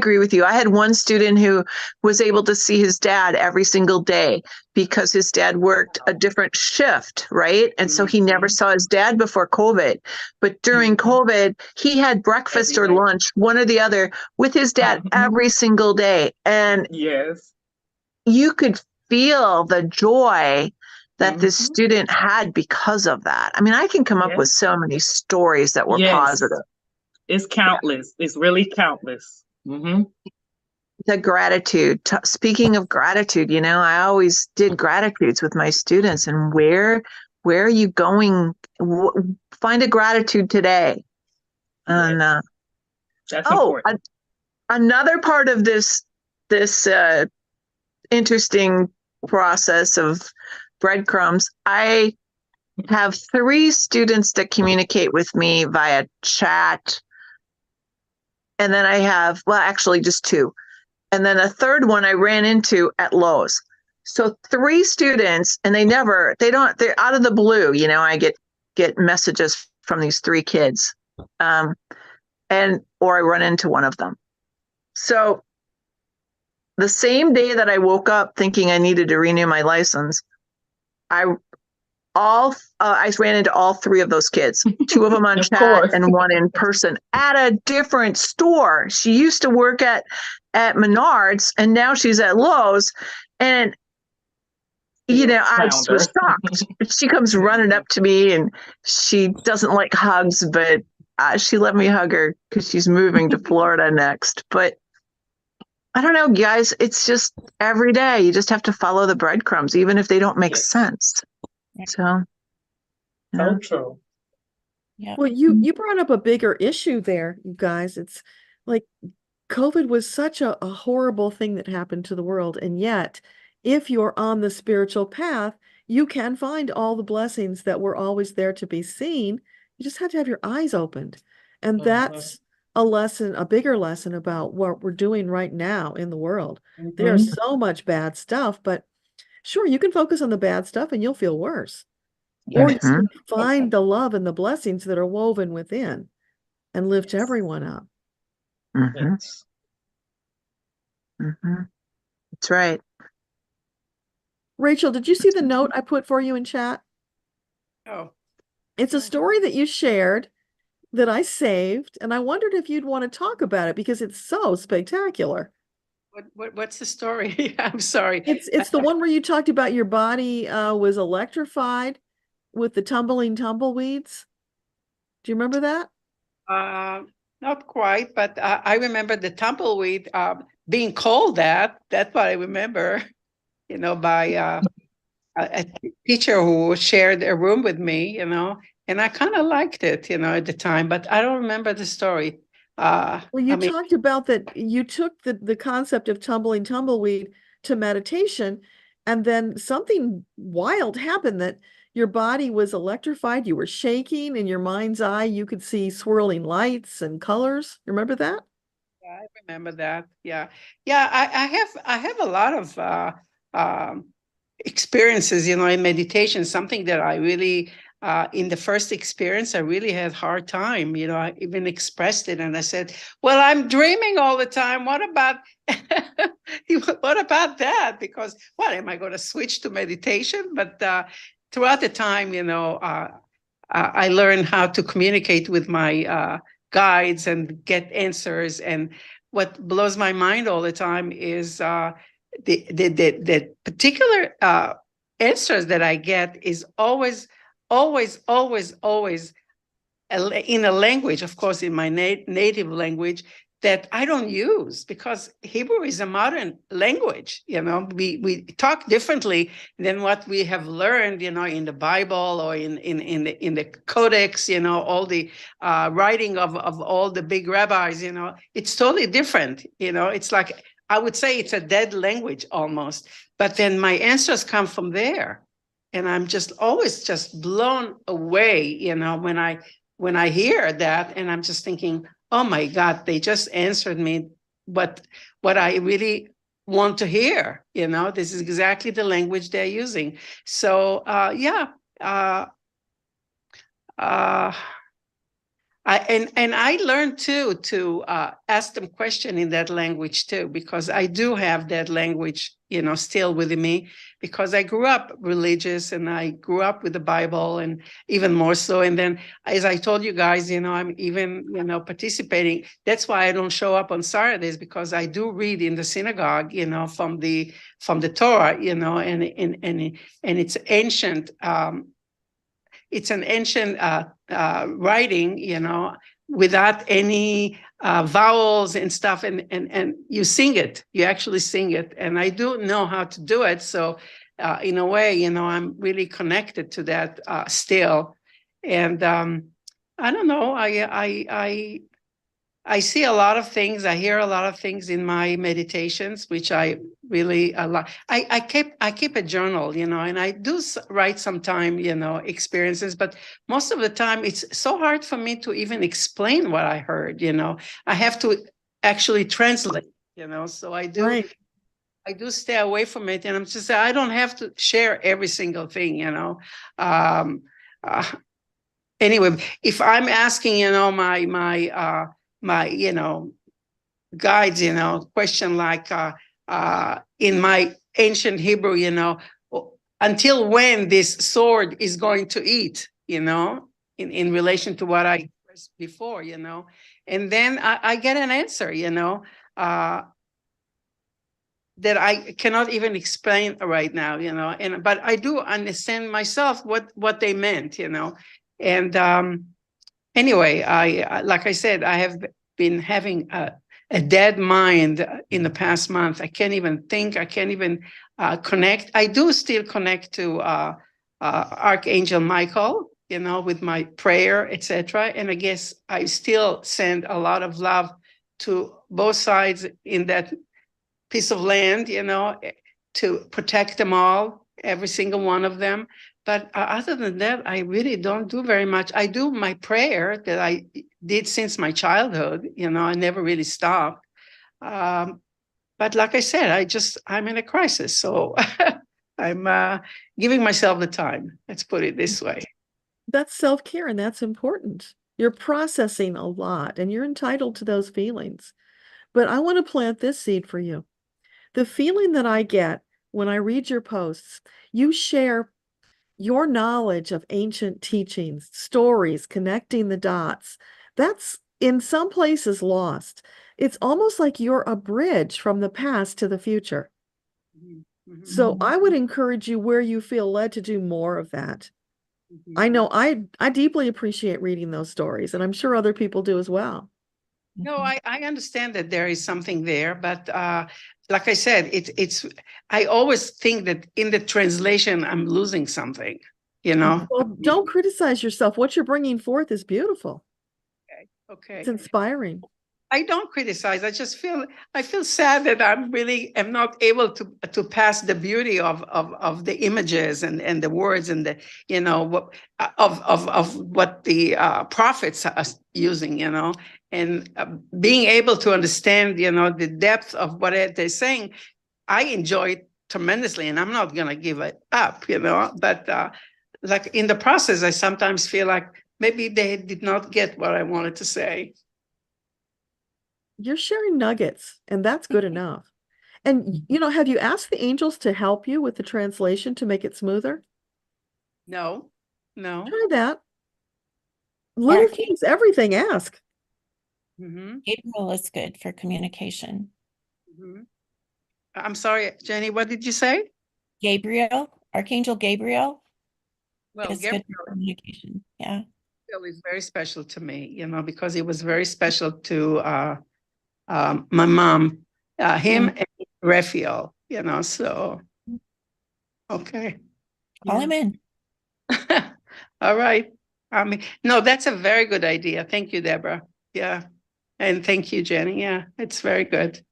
had one student who was able to see his dad every single day because his dad worked a different shift, right? And so he never saw his dad before COVID. But during COVID, he had breakfast or lunch, one or the other, with his dad every single day. And you could feel the joy that this student had because of that. I mean, I can come up with so many stories that were positive. It's countless. It's really countless. The gratitude. Speaking of gratitude, I always did gratitudes with my students. And where are you going? Find a gratitude today. And that's important. Another part of this interesting process of breadcrumbs. I have 3 students that communicate with me via chat. And then I have, well, actually just 2. And then a third one I ran into at Lowe's. So 3 students, and they're out of the blue, I get messages from these 3 kids. Or I run into one of them. So the same day that I woke up thinking I needed to renew my license, I ran into all 3 of those kids, 2 of them on Of chat course. and 1 in person at a different store. She used to work at Menards and now she's at Lowe's. And, I was Founder. shocked. She comes running up to me and she doesn't like hugs, but she let me hug her because she's moving to Florida next. But I don't know, guys, it's just every day. You just have to follow the breadcrumbs, even if they don't make sense. So, So true. Yeah. Well, you brought up a bigger issue there, you guys. It's like COVID was such a horrible thing that happened to the world. And yet, if you're on the spiritual path, you can find all the blessings that were always there to be seen. You just have to have your eyes opened. And that's a lesson, a bigger lesson about what we're doing right now in the world. There's so much bad stuff, but sure, you can focus on the bad stuff and you'll feel worse. Or you Yes. can find the love and the blessings that are woven within and lift everyone up. Yes. That's right. Rachel, did you see the note I put for you in chat? Oh, It's a story that you shared that I saved, and I wondered if you'd want to talk about it because it's so spectacular. what's the story? I'm sorry. It's the one where you talked about your body was electrified with the tumbling tumbleweeds. Do you remember that? Not quite, but I remember the tumbleweed being called that. That's what I remember, by a teacher who shared a room with me, and I kind of liked it, at the time, but I don't remember the story. Well, you talked about that you took the concept of tumbling tumbleweed to meditation, and then something wild happened that your body was electrified, you were shaking, in your mind's eye, you could see swirling lights and colors. Remember that? Yeah, I remember that. Yeah. Yeah, I have a lot of experiences, in meditation, something that I really in the first experience, I really had a hard time. I even expressed it and I said, well, I'm dreaming all the time. What about what about that? Because what am I going to switch to meditation? But throughout the time, I learned how to communicate with my guides and get answers. And what blows my mind all the time is the particular answers that I get is always in a language, of course, in my native language that I don't use, because Hebrew is a modern language. We talk differently than what we have learned, in the Bible or in the Codex, all the writing of all the big rabbis. It's totally different. It's like, I would say it's a dead language almost, but then my answers come from there. And I'm just always just blown away, when I hear that, and I'm just thinking, oh my God, they just answered me what I really want to hear. This is exactly the language they're using. So yeah. I learned too to ask them questions in that language too, because I do have that language, still within me, because I grew up religious and I grew up with the Bible, and even more so. And then, as I told you guys, I'm even, participating. That's why I don't show up on Saturdays, because I do read in the synagogue, from the Torah, and it's ancient. It's an ancient writing, without any vowels and stuff, and you sing it. You actually sing it, and I do know how to do it. So, in a way, I'm really connected to that still. And I don't know. I see a lot of things. I hear a lot of things in my meditations, which I really like. I keep a journal, and I do write sometime, experiences, but most of the time it's so hard for me to even explain what I heard. I have to actually translate, so I do. Right. I do stay away from it, and I'm just I don't have to share every single thing. Um, anyway, if I'm asking, my guides, question like in my ancient Hebrew, until when this sword is going to eat, in relation to what I expressed before, and then I get an answer, that I cannot even explain right now, but I do understand myself what they meant, and anyway, like I said, I have been having a dead mind in the past month. I can't even think. I can't even connect. I do still connect to Archangel Michael, with my prayer, etc. And I guess I still send a lot of love to both sides in that piece of land, to protect them all, every single one of them. But other than that, I really don't do very much. I do my prayer that I did since my childhood. I never really stopped. But like I said, I'm in a crisis. So I'm giving myself the time. Let's put it this way. That's self-care, and that's important. You're processing a lot, and you're entitled to those feelings. But I want to plant this seed for you. The feeling that I get when I read your posts, you share your knowledge of ancient teachings, stories, connecting the dots. That's in some places lost. It's almost like you're a bridge from the past to the future. Mm-hmm. So I would encourage you, where you feel led, to do more of that. Mm-hmm. I know I deeply appreciate reading those stories, and I'm sure other people do as well. No, I understand that there is something there, but like I said, it's I always think that in the translation I'm losing something, Well, don't criticize yourself. What you're bringing forth is beautiful. Okay. It's inspiring. I don't criticize. I feel sad that am not able to pass the beauty of the images and the words and the of what the prophets are using, and being able to understand the depth of what they're saying. I enjoy it tremendously, and I'm not going to give it up, but like in the process, I sometimes feel like maybe they did not get what I wanted to say. You're sharing nuggets, and that's good enough. And, have you asked the angels to help you with the translation to make it smoother? No. Try that. Little things, everything, ask. Mm-hmm. Gabriel is good for communication. Mm-hmm. I'm sorry, Jenny, what did you say? Archangel Gabriel Well, is good for communication. Yeah. Gabriel is very special to me, because he was very special to my mom, him and Raphael, so okay. Call him in. All right. No, that's a very good idea. Thank you, Deborah. Yeah. And thank you, Jenny. Yeah, it's very good.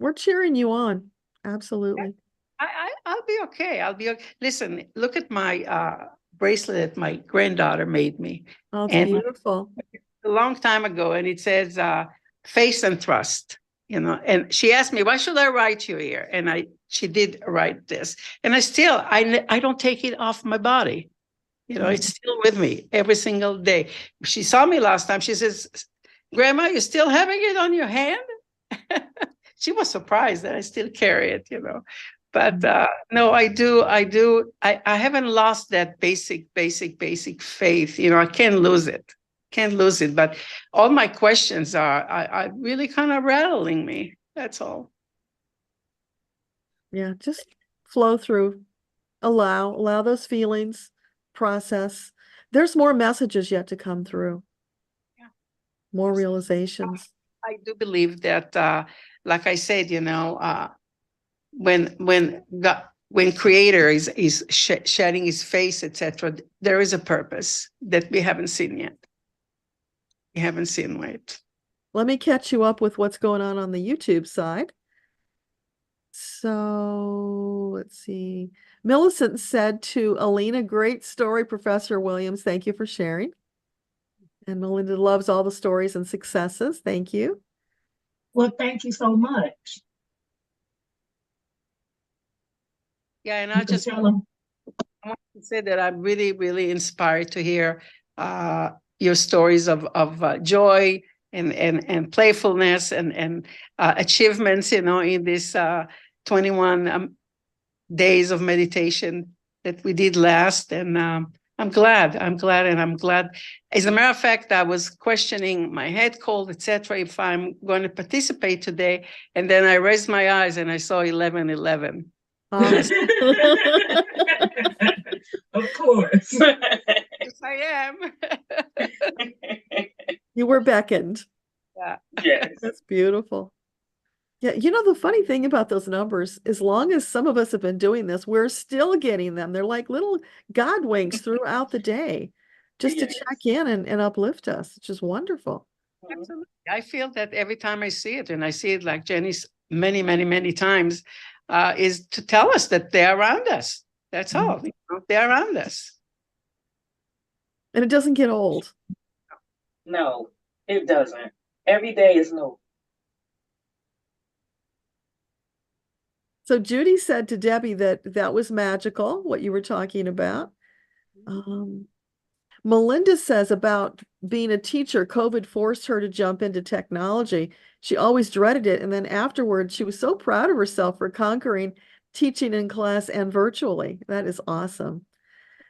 We're cheering you on. Absolutely. I'll be okay. I'll be okay. Listen, look at my bracelet my granddaughter made me. Oh, it's beautiful. A long time ago, and it says faith and trust, and she asked me, why should I write you here? And she did write this. And I don't take it off my body. It's still with me every single day. She saw me last time. She says, Grandma, you still having it on your hand? She was surprised that I still carry it, But no, I do. I haven't lost that basic faith. I can't lose it. But all my questions are really kind of rattling me. That's all. Yeah, just flow through. Allow those feelings, process. There's more messages yet to come through. Yeah. More realizations. I do believe that, like I said, when Creator is shedding his face, etc., there is a purpose that we haven't seen yet. We haven't seen it. let me catch you up with what's going on the YouTube side. So let's see. Millicent said to Alina, great story, Professor Williams. Thank you for sharing. And Melinda loves all the stories and successes. Thank you. Well, thank you so much. Yeah, and I just want to say that I'm really, really inspired to hear your stories of joy and playfulness and achievements, in this 21 days of meditation that we did last. And I'm glad. As a matter of fact, I was questioning my head cold, etc., if I'm going to participate today. And then I raised my eyes and I saw 11:11. Of course. Yes, I am. You were beckoned. Yeah. Yes. That's beautiful. Yeah, the funny thing about those numbers, as long as some of us have been doing this, we're still getting them. They're like little God winks throughout the day, just to check in and uplift us, which is wonderful. Absolutely. I feel that every time I see it, and I see it like Jenny's many, many, many times, is to tell us that they're around us. That's all. They're around us. And it doesn't get old. No, it doesn't. Every day is new. So Judy said to Debbie that was magical, what you were talking about. Melinda says about being a teacher, COVID forced her to jump into technology. She always dreaded it. And then afterwards, she was so proud of herself for conquering teaching in class and virtually. That is awesome.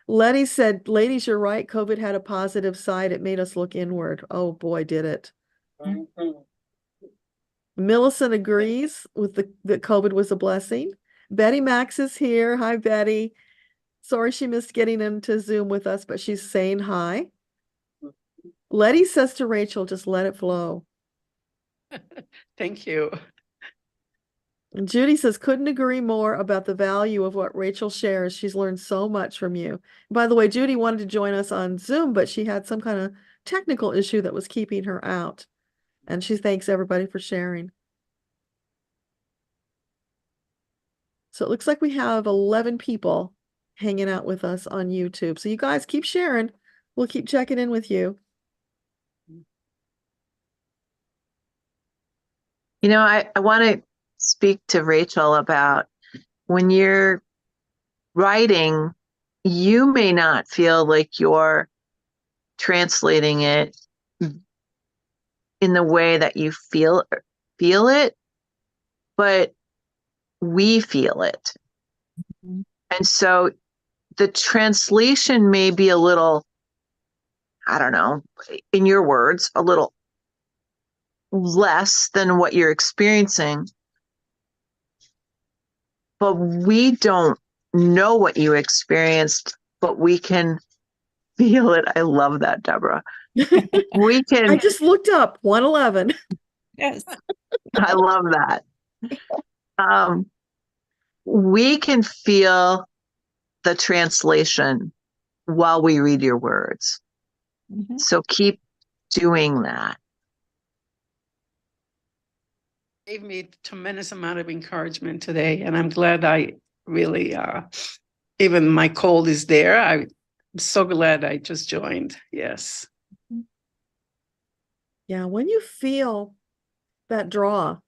Letty said, ladies, you're right. COVID had a positive side. It made us look inward. Oh boy, did it. Millicent agrees with that COVID was a blessing. Betty Max is here. Hi, Betty. Sorry she missed getting into Zoom with us, but she's saying hi. Letty says to Rachel, just let it flow. Thank you. And Judy says, couldn't agree more about the value of what Rachel shares. She's learned so much from you. By the way, Judy wanted to join us on Zoom, but she had some kind of technical issue that was keeping her out. And she thanks everybody for sharing. So it looks like we have 11 people hanging out with us on YouTube. So you guys keep sharing. We'll keep checking in with you. I want to speak to Rachel about when you're writing, you may not feel like you're translating it in the way that you feel it, but we feel it. And so the translation may be a little, I don't know, in your words, a little less than what you're experiencing. But we don't know what you experienced, but we can feel it. I love that, Deborah. We can. I just looked up 111. Yes. I love that. We can feel the translation while we read your words. So keep doing that. Gave me a tremendous amount of encouragement today, and I'm glad I really, even my cold is there. I'm so glad I just joined. Yes. Yeah, when you feel that draw,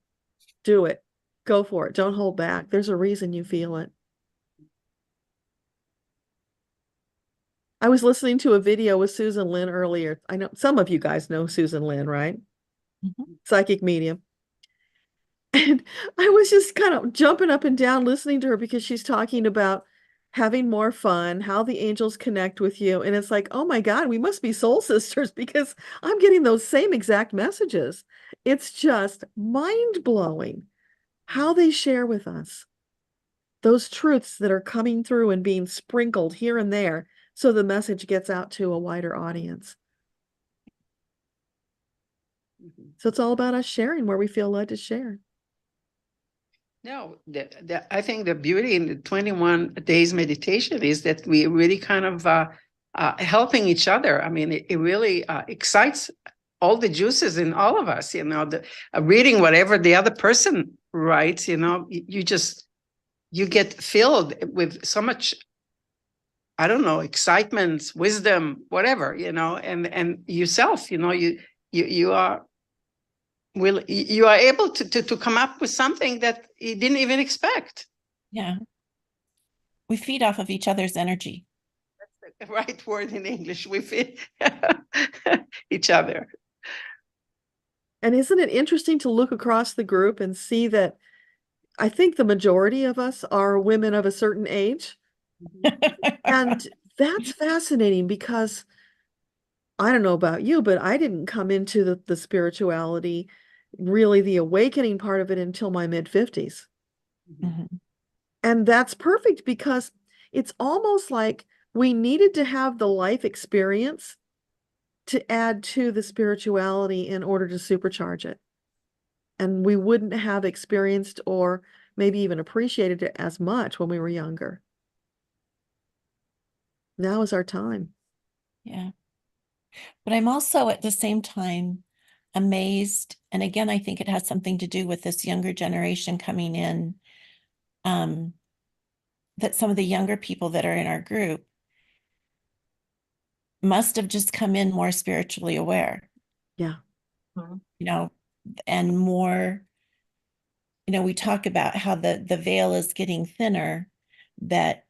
do it. Go for it. Don't hold back. There's a reason you feel it. I was listening to a video with Susan Lynn earlier. I know some of you guys know Susan Lynn, right? Psychic medium. And I was just kind of jumping up and down listening to her because she's talking about having more fun, how the angels connect with you. And it's like, oh my God, we must be soul sisters because I'm getting those same exact messages. It's just mind-blowing how they share with us those truths that are coming through and being sprinkled here and there so the message gets out to a wider audience. So it's all about us sharing where we feel led to share. No, I think the beauty in the 21 days meditation is that we really kind of helping each other. I mean, it really excites all the juices in all of us, reading whatever the other person writes, you get filled with so much, I don't know, excitement, wisdom, whatever, and yourself, you are able to come up with something that you didn't even expect. Yeah. We feed off of each other's energy. That's the right word in English. We feed each other. And isn't it interesting to look across the group and see that I think the majority of us are women of a certain age? And that's fascinating because I don't know about you, but I didn't come into the spirituality, really the awakening part of it, until my mid-50s. Mm-hmm. And that's perfect because it's almost like we needed to have the life experience to add to the spirituality in order to supercharge it. And we wouldn't have experienced or maybe even appreciated it as much when we were younger. Now is our time. Yeah. But I'm also at the same time amazed. And again, I think it has something to do with this younger generation coming in, that some of the younger people that are in our group must have just come in more spiritually aware. Yeah. And more, we talk about how the veil is getting thinner, that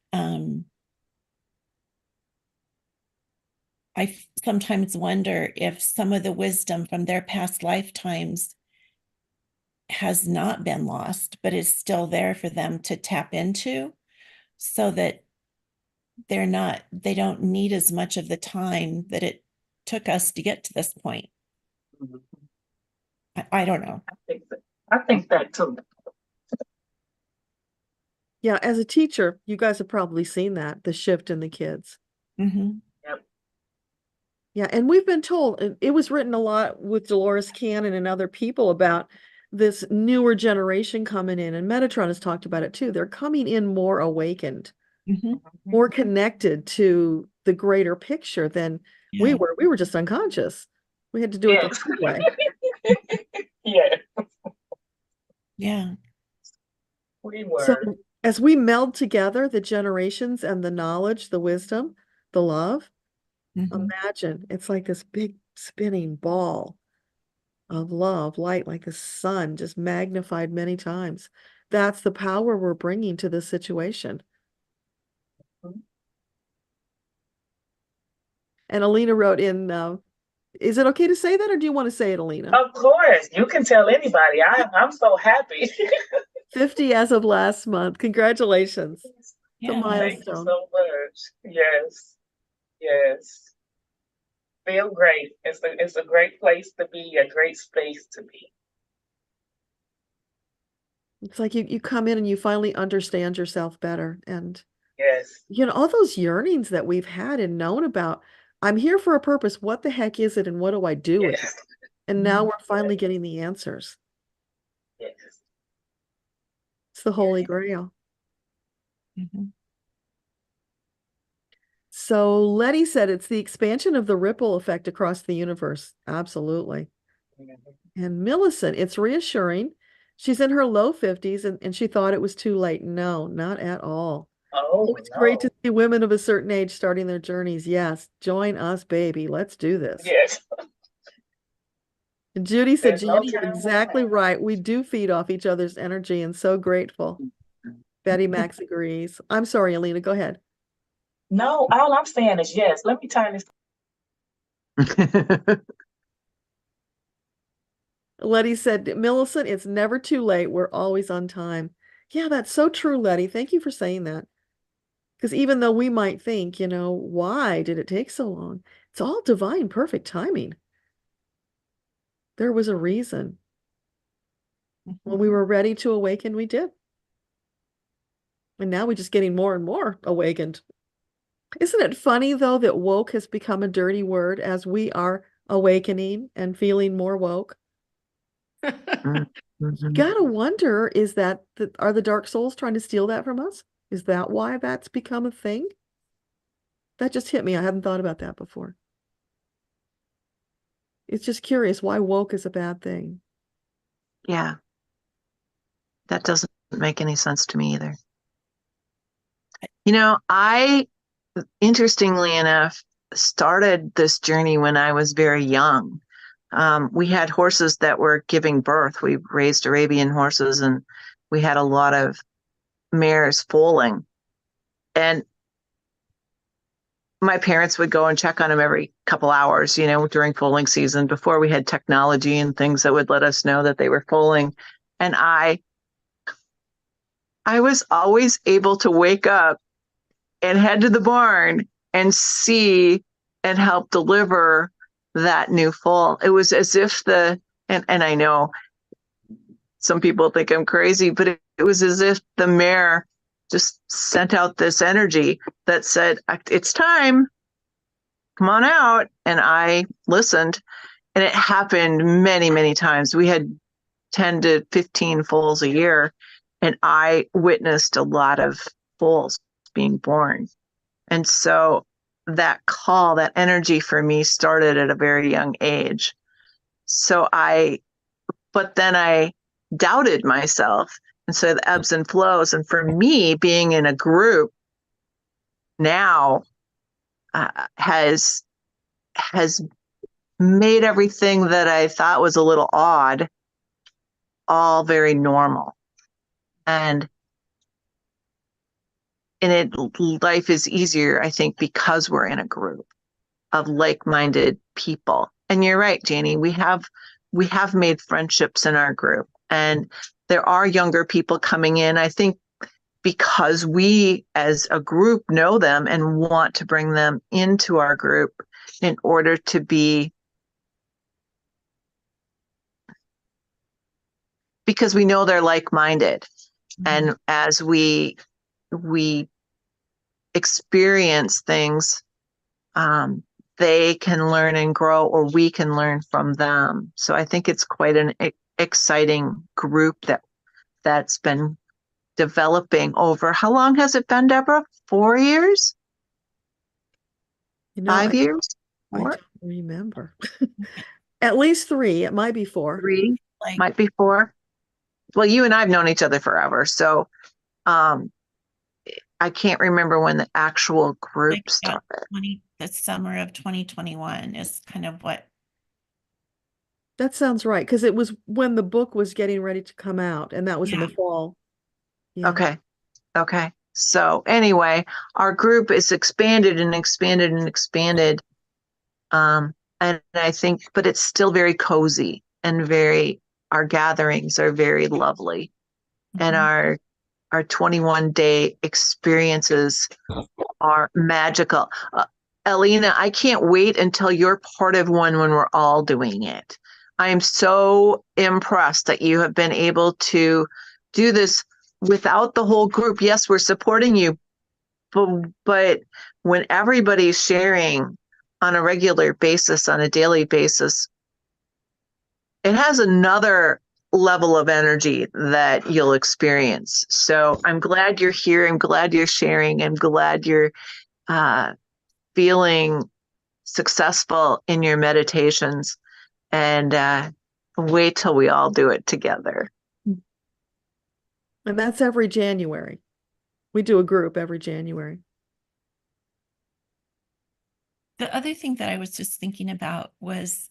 I sometimes wonder if some of the wisdom from their past lifetimes has not been lost, but is still there for them to tap into, so that they don't need as much of the time that it took us to get to this point. I don't know. I think that too. Yeah, as a teacher, you guys have probably seen that, the shift in the kids. Mm-hmm. Yep. Yeah, and we've been told, it was written a lot with Dolores Cannon and other people about this newer generation coming in, and Metatron has talked about it too. They're coming in more awakened, Mm-hmm. more connected to the greater picture than we were. We were just unconscious. We had to do it the hard way. Yeah. Yeah. We were. So as we meld together the generations and the knowledge, the wisdom, the love, imagine it's like this big spinning ball of love, light, like the sun, just magnified many times. That's the power we're bringing to this situation. And Alina wrote in, is it okay to say that, or do you want to say it, Alina? Of course, you can tell anybody. I'm so happy. 50 as of last month. Congratulations. Yeah. It's a milestone. Thank you so much. Yes. Yes. Feel great. It's a great place to be, a great space to be. It's like you come in and you finally understand yourself better. And, Yes. all those yearnings that we've had and known about, I'm here for a purpose. What the heck is it? And what do I do with it? And now we're finally getting the answers. Yes. It's the Holy Grail. Mm-hmm. So Letty said it's the expansion of the ripple effect across the universe. Absolutely. And Millicent, it's reassuring. She's in her low 50s and she thought it was too late. No, not at all. Oh, it's great to see women of a certain age starting their journeys. Yes, join us, baby. Let's do this. Yes. And Judy said, There's no Jandy, you're time exactly right. We do feed off each other's energy and so grateful. Betty Max agrees. I'm sorry, Alina, go ahead. No, all I'm saying is yes. Let me turn this. Letty said, Millicent, it's never too late. We're always on time. Yeah, that's so true, Letty. Thank you for saying that. Because even though we might think, why did it take so long? It's all divine, perfect timing. There was a reason. When we were ready to awaken, we did. And now we're just getting more and more awakened. Isn't it funny, though, that woke has become a dirty word as we are awakening and feeling more woke? You gotta wonder, are the dark souls trying to steal that from us? Is that why that's become a thing? That just hit me. I hadn't thought about that before. it's just curious why woke is a bad thing. Yeah. That doesn't make any sense to me either. You know, I, interestingly enough, started this journey when I was very young. We had horses that were giving birth. We raised Arabian horses, and we had a lot of mares foaling. And my parents would go and check on them every couple hours, you know, during foaling season, before we had technology and things that would let us know that they were foaling. And I was always able to wake up and head to the barn and see and help deliver that new foal. It was as if and I know some people think I'm crazy, but it was as if the mare just sent out this energy that said, it's time, come on out. And I listened, and it happened many, many times. We had 10 to 15 foals a year, and I witnessed a lot of foals being born. And so that call, that energy for me started at a very young age. But then I doubted myself. And so the ebbs and flows. And for me, being in a group now has made everything that I thought was a little odd all very normal. And life is easier, I think, because we're in a group of like-minded people. And you're right, Janie, we have made friendships in our group, and there are younger people coming in, I think, because we as a group know them and want to bring them into our group in order to be, because we know they're like-minded. Mm-hmm. And as we experience things, they can learn and grow, or we can learn from them. So I think it's quite an exciting group that's been developing over, how long has it been, Deborah? 4 years? 5 years? I don't remember. At least 3. It might be 4. 3, might be 4. Well, you and I have known each other forever, so I can't remember when the actual group started. The summer of 2021 is kind of what. That sounds right, because it was when the book was getting ready to come out, and that was in the fall. Yeah. Okay. So anyway, our group is expanded and expanded and expanded. And I think, but it's still very cozy and our gatherings are very lovely. Mm-hmm. And our 21-day experiences are magical. Elena, I can't wait until you're part of one when we're all doing it. I am so impressed that you have been able to do this without the whole group. Yes, we're supporting you, but when everybody's sharing on a regular basis, on a daily basis, it has another level of energy that you'll experience. So I'm glad you're here. I'm glad you're sharing. I'm glad you're feeling successful in your meditations, and wait till we all do it together. And that's every January. We do a group every January. The other thing that I was just thinking about was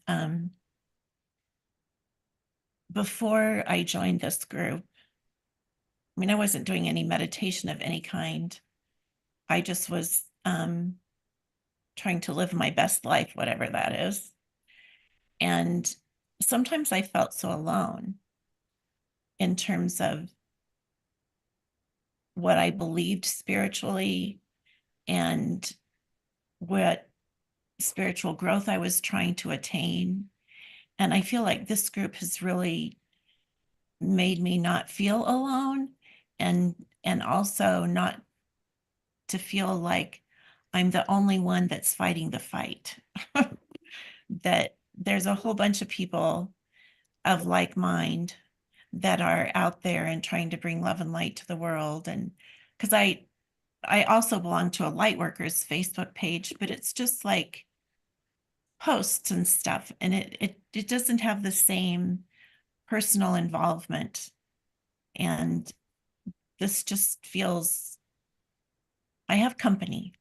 before I joined this group, I mean, I wasn't doing any meditation of any kind. I just was trying to live my best life, whatever that is. And sometimes I felt so alone in terms of what I believed spiritually and what spiritual growth I was trying to attain. And I feel like this group has really made me not feel alone, and also not to feel like I'm the only one that's fighting the fight. That there's a whole bunch of people of like mind that are out there and trying to bring love and light to the world. And because I also belong to a Lightworkers Facebook page, but it's just like posts and stuff, and it doesn't have the same personal involvement. And this just feels, I have company.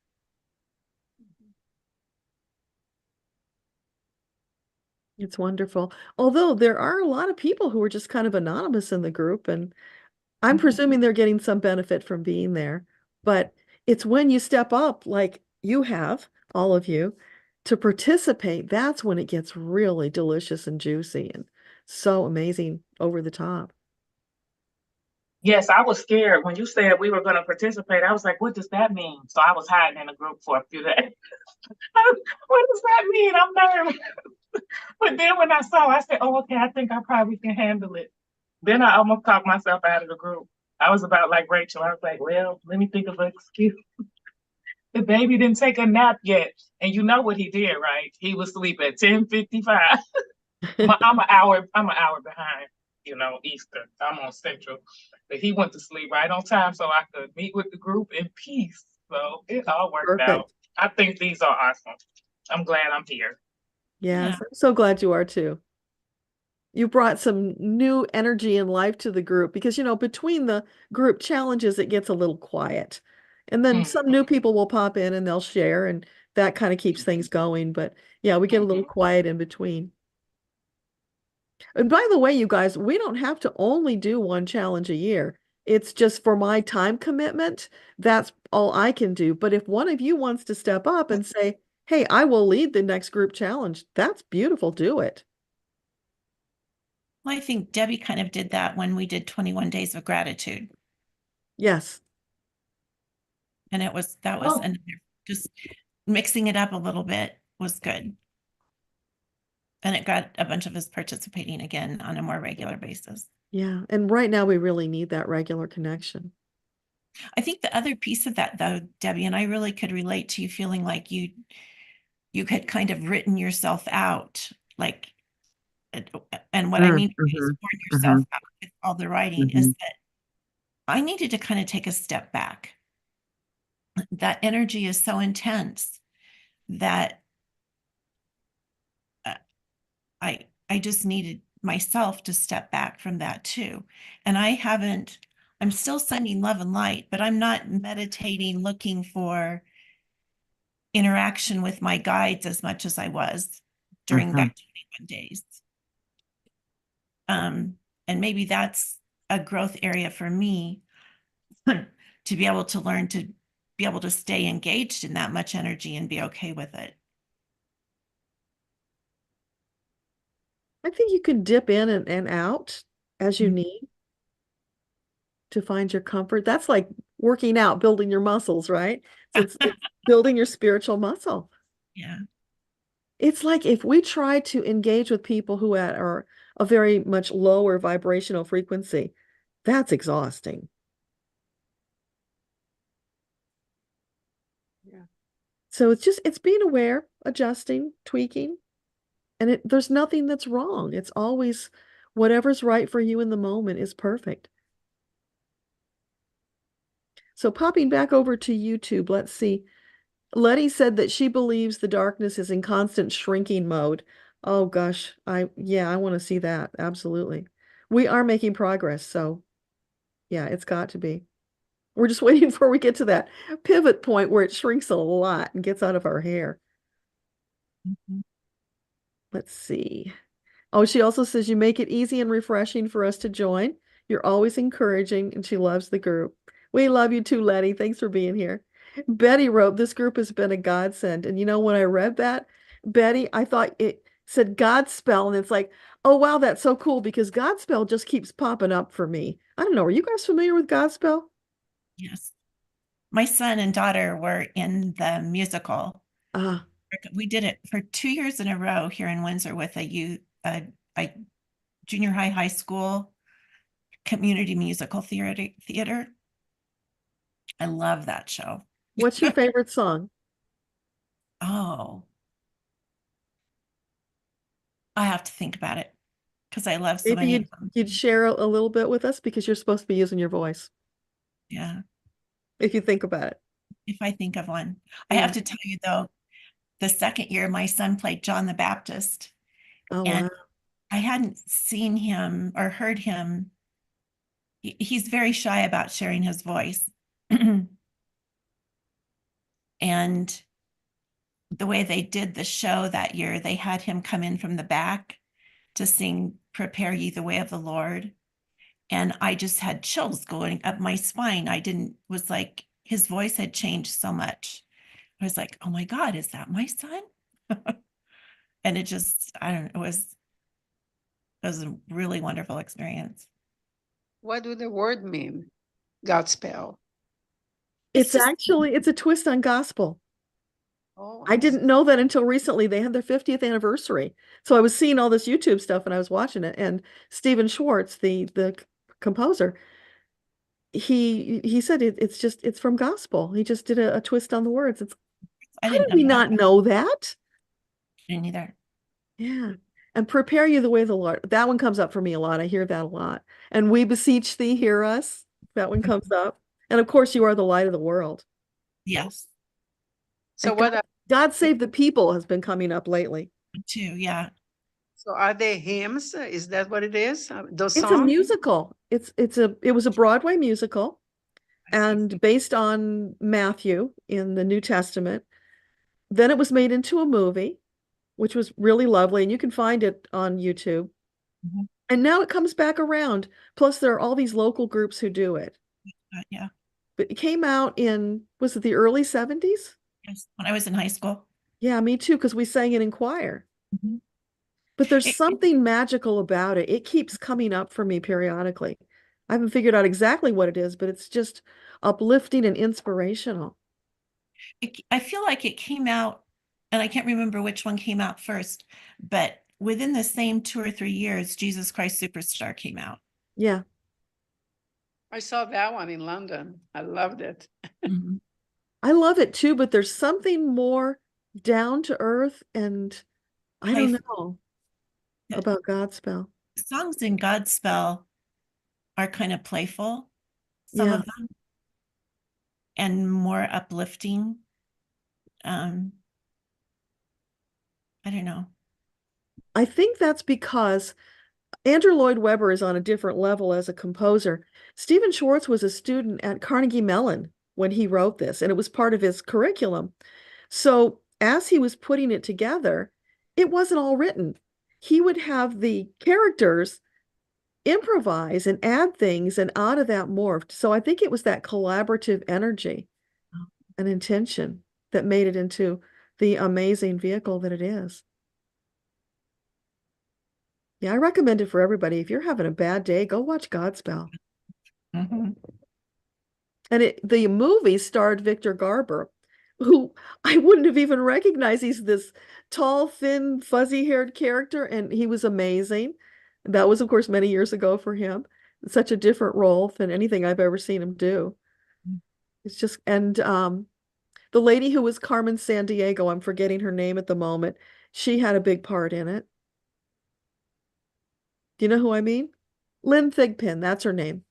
It's wonderful. Although there are a lot of people who are just kind of anonymous in the group, and I'm presuming they're getting some benefit from being there. But it's when you step up, like you have, all of you, to participate, that's when it gets really delicious and juicy and so amazing over the top. Yes, I was scared when you said we were going to participate. I was like, what does that mean? So I was hiding in the group for a few days. What does that mean? I'm nervous. But then when I saw, I said, oh, okay, I think I probably can handle it. Then I almost talked myself out of the group. I was about like Rachel. I was like, well, let me think of an excuse. The baby didn't take a nap yet. And you know what he did, right? He was asleep at 10:55. I'm an hour behind, Eastern. I'm on Central. But he went to sleep right on time so I could meet with the group in peace. So it all worked out. Perfect. I think these are awesome. I'm glad I'm here. Yes, Yeah. I'm so glad you are too. You brought some new energy and life to the group because, between the group challenges, it gets a little quiet. And then some new people will pop in and they'll share, and that kind of keeps things going. But yeah, we get a little quiet in between. And by the way, you guys, we don't have to only do one challenge a year. It's just for my time commitment, that's all I can do. But if one of you wants to step up and say, hey, I will lead the next group challenge, that's beautiful. Do it. Well, I think Debbie kind of did that when we did 21 days of gratitude. Yes. And that was and just mixing it up a little bit was good. And it got a bunch of us participating again on a more regular basis. Yeah. And right now we really need that regular connection. I think the other piece of that, though, Debbie, and I really could relate to you feeling like you had kind of written yourself out, like, and what I mean is pouring yourself out with all the writing, is that I needed to kind of take a step back. That energy is so intense that I just needed myself to step back from that too. And I'm still sending love and light, but I'm not meditating, looking for interaction with my guides as much as I was during that 21 days. And maybe that's a growth area for me to be able to learn to be able to stay engaged in that much energy and be okay with it. I think you can dip in and out as you need to find your comfort. That's like working out, building your muscles, right? So it's building your spiritual muscle. Yeah. It's like if we try to engage with people who are a very much lower vibrational frequency, that's exhausting. Yeah. So it's being aware, adjusting, tweaking, and there's nothing that's wrong. It's always whatever's right for you in the moment is perfect. So popping back over to YouTube, let's see. Letty said that she believes the darkness is in constant shrinking mode. Oh gosh, I want to see that. Absolutely. We are making progress, so yeah, it's got to be. We're just waiting before we get to that pivot point where it shrinks a lot and gets out of our hair. Let's see. Oh, she also says you make it easy and refreshing for us to join. You're always encouraging, and she loves the group. We love you too, Letty. Thanks for being here. Betty wrote, this group has been a godsend. And when I read that, Betty, I thought it said Godspell, and it's like, oh, wow, that's so cool because Godspell just keeps popping up for me. I don't know. Are you guys familiar with Godspell? Yes. My son and daughter were in the musical. We did it for 2 years in a row here in Windsor with a junior high school community musical theater. I love that show. What's your favorite song? Oh, I have to think about it because I love so many of Maybe them. you'd share a little bit with us because you're supposed to be using your voice. Yeah. If you think about it. If I think of one. I Yeah. have to tell you though, the second year, my son played John the Baptist, Oh, and wow. I hadn't seen him or heard him. He's very shy about sharing his voice. And the way they did the show that year, they had him come in from the back to sing Prepare Ye the Way of the Lord. And I just had chills going up my spine. Was like, his voice had changed so much. I was like, oh my God, is that my son? And it just, I don't know, it was a really wonderful experience. What do the word mean? Godspell. It's just, actually, it's a twist on gospel. Oh, I didn't know that until recently. They had their 50th anniversary. So I was seeing all this YouTube stuff and I was watching it. And Stephen Schwartz, the composer, he said it's from gospel. He just did a twist on the words. I How didn't did know we that. not know that? I didn't either. Yeah. And prepare you the way of the Lord. That one comes up for me a lot. I hear that a lot. And we beseech thee, hear us. That one comes up. And of course, you are the light of the world. Yes, so And what? God Save the People has been coming up lately. too. Yeah. So are they hymns? Is that what it is? Those It's a songs? musical. It was a Broadway musical and based on Matthew in the New Testament. Then it was made into a movie, which was really lovely, and you can find it on YouTube. Mhm. And now it comes back around. Plus, there are all these local groups who do it. Yeah. But it came out in, was it the early 70s? Yes. When I was in high school. Yeah, me too, because we sang it in choir. Mhm. But there's It, something magical about it. It keeps coming up for me periodically. I haven't figured out exactly what it is, but it's just uplifting and inspirational. I feel like it came out, and I can't remember which one came out first, but within the same 2 or 3 years, Jesus Christ Superstar came out. Yeah. I saw that one in London. I loved it. Mhm. I love it too, but there's something more down to earth and I don't Playful. know The about Godspell. songs in Godspell are kind of playful, some Yeah. of them, and more uplifting. Um, I don't know. I think that's because Andrew Lloyd Webber is on a different level as a composer. Stephen Schwartz was a student at Carnegie Mellon when he wrote this, and it was part of his curriculum. So as he was putting it together, it wasn't all written. He would have the characters improvise and add things, and out of that morphed. So I think it was that collaborative energy and intention that made it into the amazing vehicle that it is. Yeah, I recommend it for everybody. If you're having a bad day, go watch Godspell. Mhm. And the movie starred Victor Garber, who I wouldn't have even recognized. He's this tall, thin, fuzzy-haired character, and he was amazing. That was, of course, many years ago for him. Such a different role than anything I've ever seen him do. It's just, and the lady who was Carmen Sandiego, I'm forgetting her name at the moment. She had a big part in it. Do you know who I mean? Lynn Thigpen, that's her name.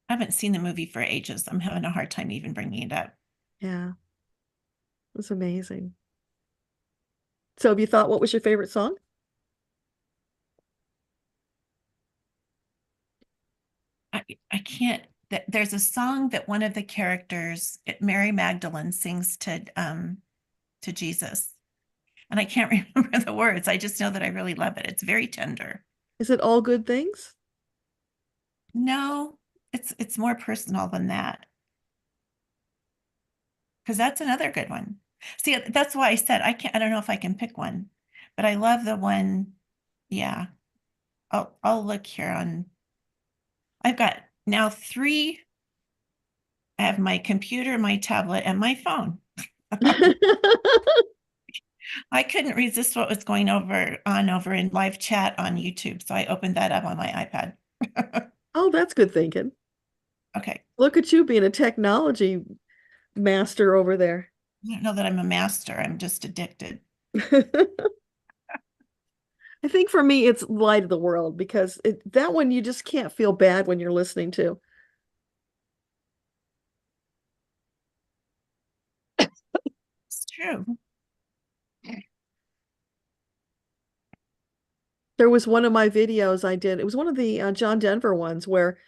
I haven't seen the movie for ages. I'm having a hard time even bringing it up. Yeah, it was amazing. So have you thought what was your favorite song? I can't. There's a song that one of the characters, Mary Magdalene, sings to Jesus, and I can't remember the words. I just know that I really love it. It's very tender. Is it All Good Things? No, it's more personal than that, because that's another good one. See, that's why I said I can't. I don't know if I can pick one, but I love the one. Yeah, I'll look here on. I've got now three. I have my computer, my tablet, and my phone. I couldn't resist what was going over in live chat on YouTube, so I opened that up on my iPad. Oh, that's good thinking. Okay. Look at you being a technology master over there. I don't know that I'm a master. I'm just addicted. I think for me, it's Light of the World because that one you just can't feel bad when you're listening to. It's true. There was one of my videos I did. It was one of the John Denver ones where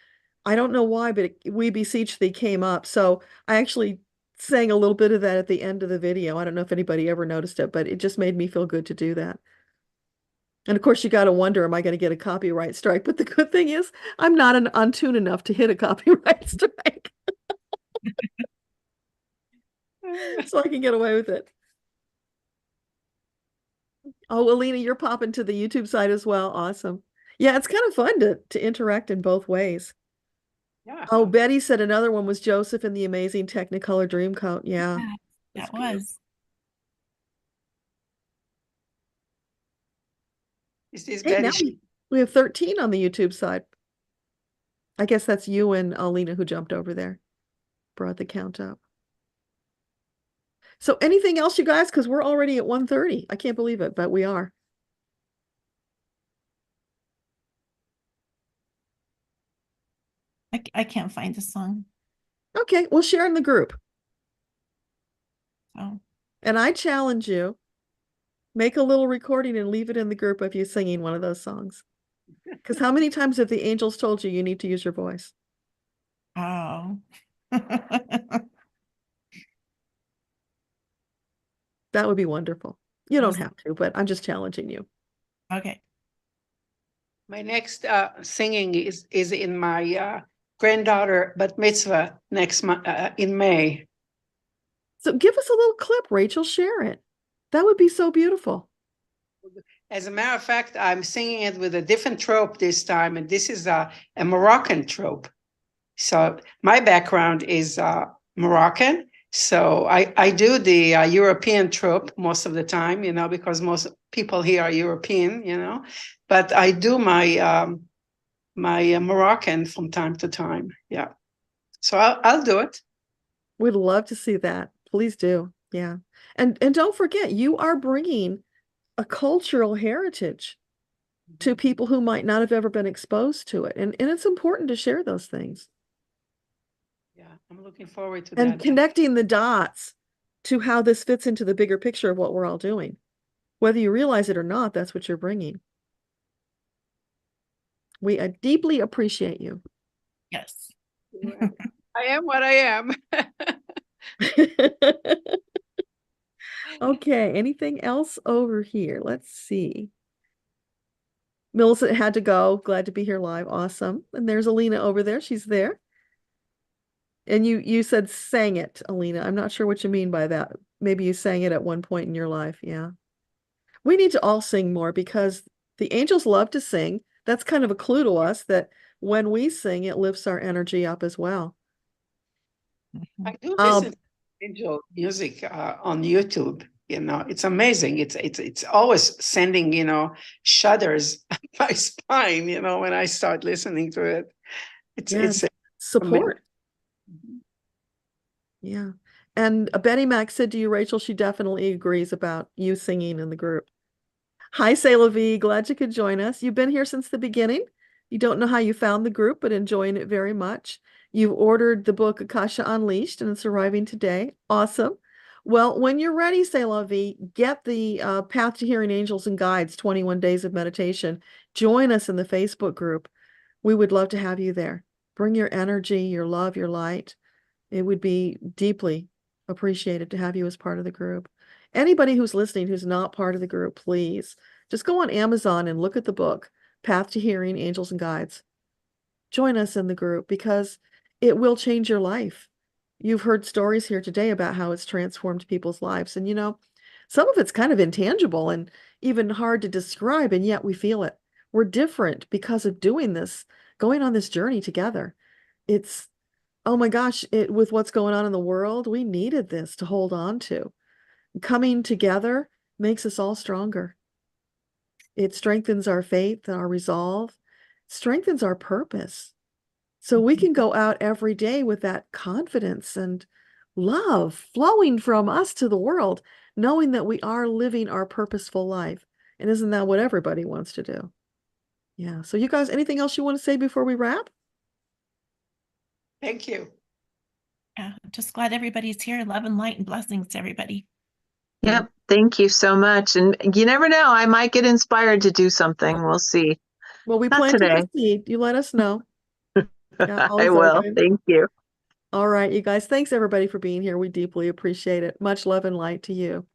I don't know why, but We Beseech Thee came up. So I actually sang a little bit of that at the end of the video. I don't know if anybody ever noticed it, but it just made me feel good to do that. And of course, you got to wonder, am I going to get a copyright strike? But the good thing is, I'm not on tune enough to hit a copyright strike. So I can get away with it. Oh, Alina, you're popping to the YouTube side as well. Awesome. Yeah, it's kind of fun to interact in both ways. Yeah. Oh, Betty said another one was Joseph in the Amazing Technicolor Dreamcoat. Yeah. Yeah, That's that was. Is this Hey, Betty? now we have 13 on the YouTube side. I guess that's you and Alina who jumped over there, brought the count up. So anything else, you guys? Because we're already at 1:30. I can't believe it, but we are. I can't find the song. Okay, we'll share in the group. So And I challenge you, make a little recording and leave it in the group of you singing one of those songs. Because how many times have the angels told you need to use your voice? oh. That would be wonderful. You don't Yes. have to, but I'm just challenging you. Okay. My next singing is in my granddaughter bat mitzvah next month in May. So give us a little clip, Rachel, share it. That would be so beautiful. As a matter of fact, I'm singing it with a different trope this time, and this is a Moroccan trope. So my background is Moroccan. So I do the European trope most of the time, because most people here are European, but I do my Moroccan from time to time. Yeah. So I'll do it. We'd love to see that. Please do. Yeah. And don't forget, you are bringing a cultural heritage to people who might not have ever been exposed to it. And it's important to share those things. Yeah, I'm looking forward to And that. connecting the dots to how this fits into the bigger picture of what we're all doing. Whether you realize it or not, that's what you're bringing. We deeply appreciate you. Yes. I am what I am. Okay, anything else over here? Let's see. Millicent had to go. Glad to be here live. Awesome. And there's Alina over there. She's there. And you said sang it, Alina. I'm not sure what you mean by that. Maybe you sang it at one point in your life. Yeah. We need to all sing more because the angels love to sing. That's kind of a clue to us that when we sing, it lifts our energy up as well. I do listen to angel music on YouTube. It's amazing. It's always sending, shudders up my spine, when I start listening to it. It's support. Yeah. And Betty Mac said to you, Rachel, she definitely agrees about you singing in the group. Hi, C'est La Vie. Glad you could join us. You've been here since the beginning. You don't know how you found the group, but enjoying it very much. You've ordered the book Akasha Unleashed, and it's arriving today. Awesome. Well, when you're ready, C'est La Vie, get the Path to Hearing Angels and Guides, 21 Days of Meditation. Join us in the Facebook group. We would love to have you there. Bring your energy, your love, your light. It would be deeply appreciated to have you as part of the group. Anybody who's listening who's not part of the group, please just go on Amazon and look at the book, Path to Hearing, Angels and Guides. Join us in the group because it will change your life. You've heard stories here today about how it's transformed people's lives. And some of it's kind of intangible and even hard to describe, and yet we feel it. We're different because of doing this, going on this journey together. It's, oh my gosh, with what's going on in the world, we needed this to hold on to. Coming together makes us all stronger. It strengthens our faith, our resolve, strengthens our purpose. So we can go out every day with that confidence and love flowing from us to the world, knowing that we are living our purposeful life. And isn't that what everybody wants to do? Yeah. So you guys, anything else you want to say before we wrap? Thank you. Yeah, just glad everybody's here. Love and light and blessings to everybody. Yep. Thank you so much. And you never know, I might get inspired to do something. We'll see. Well, we Not planted today. the seed. You let us know. Yeah, I always will. open. Thank you. All right, you guys. Thanks everybody for being here. We deeply appreciate it. Much love and light to you.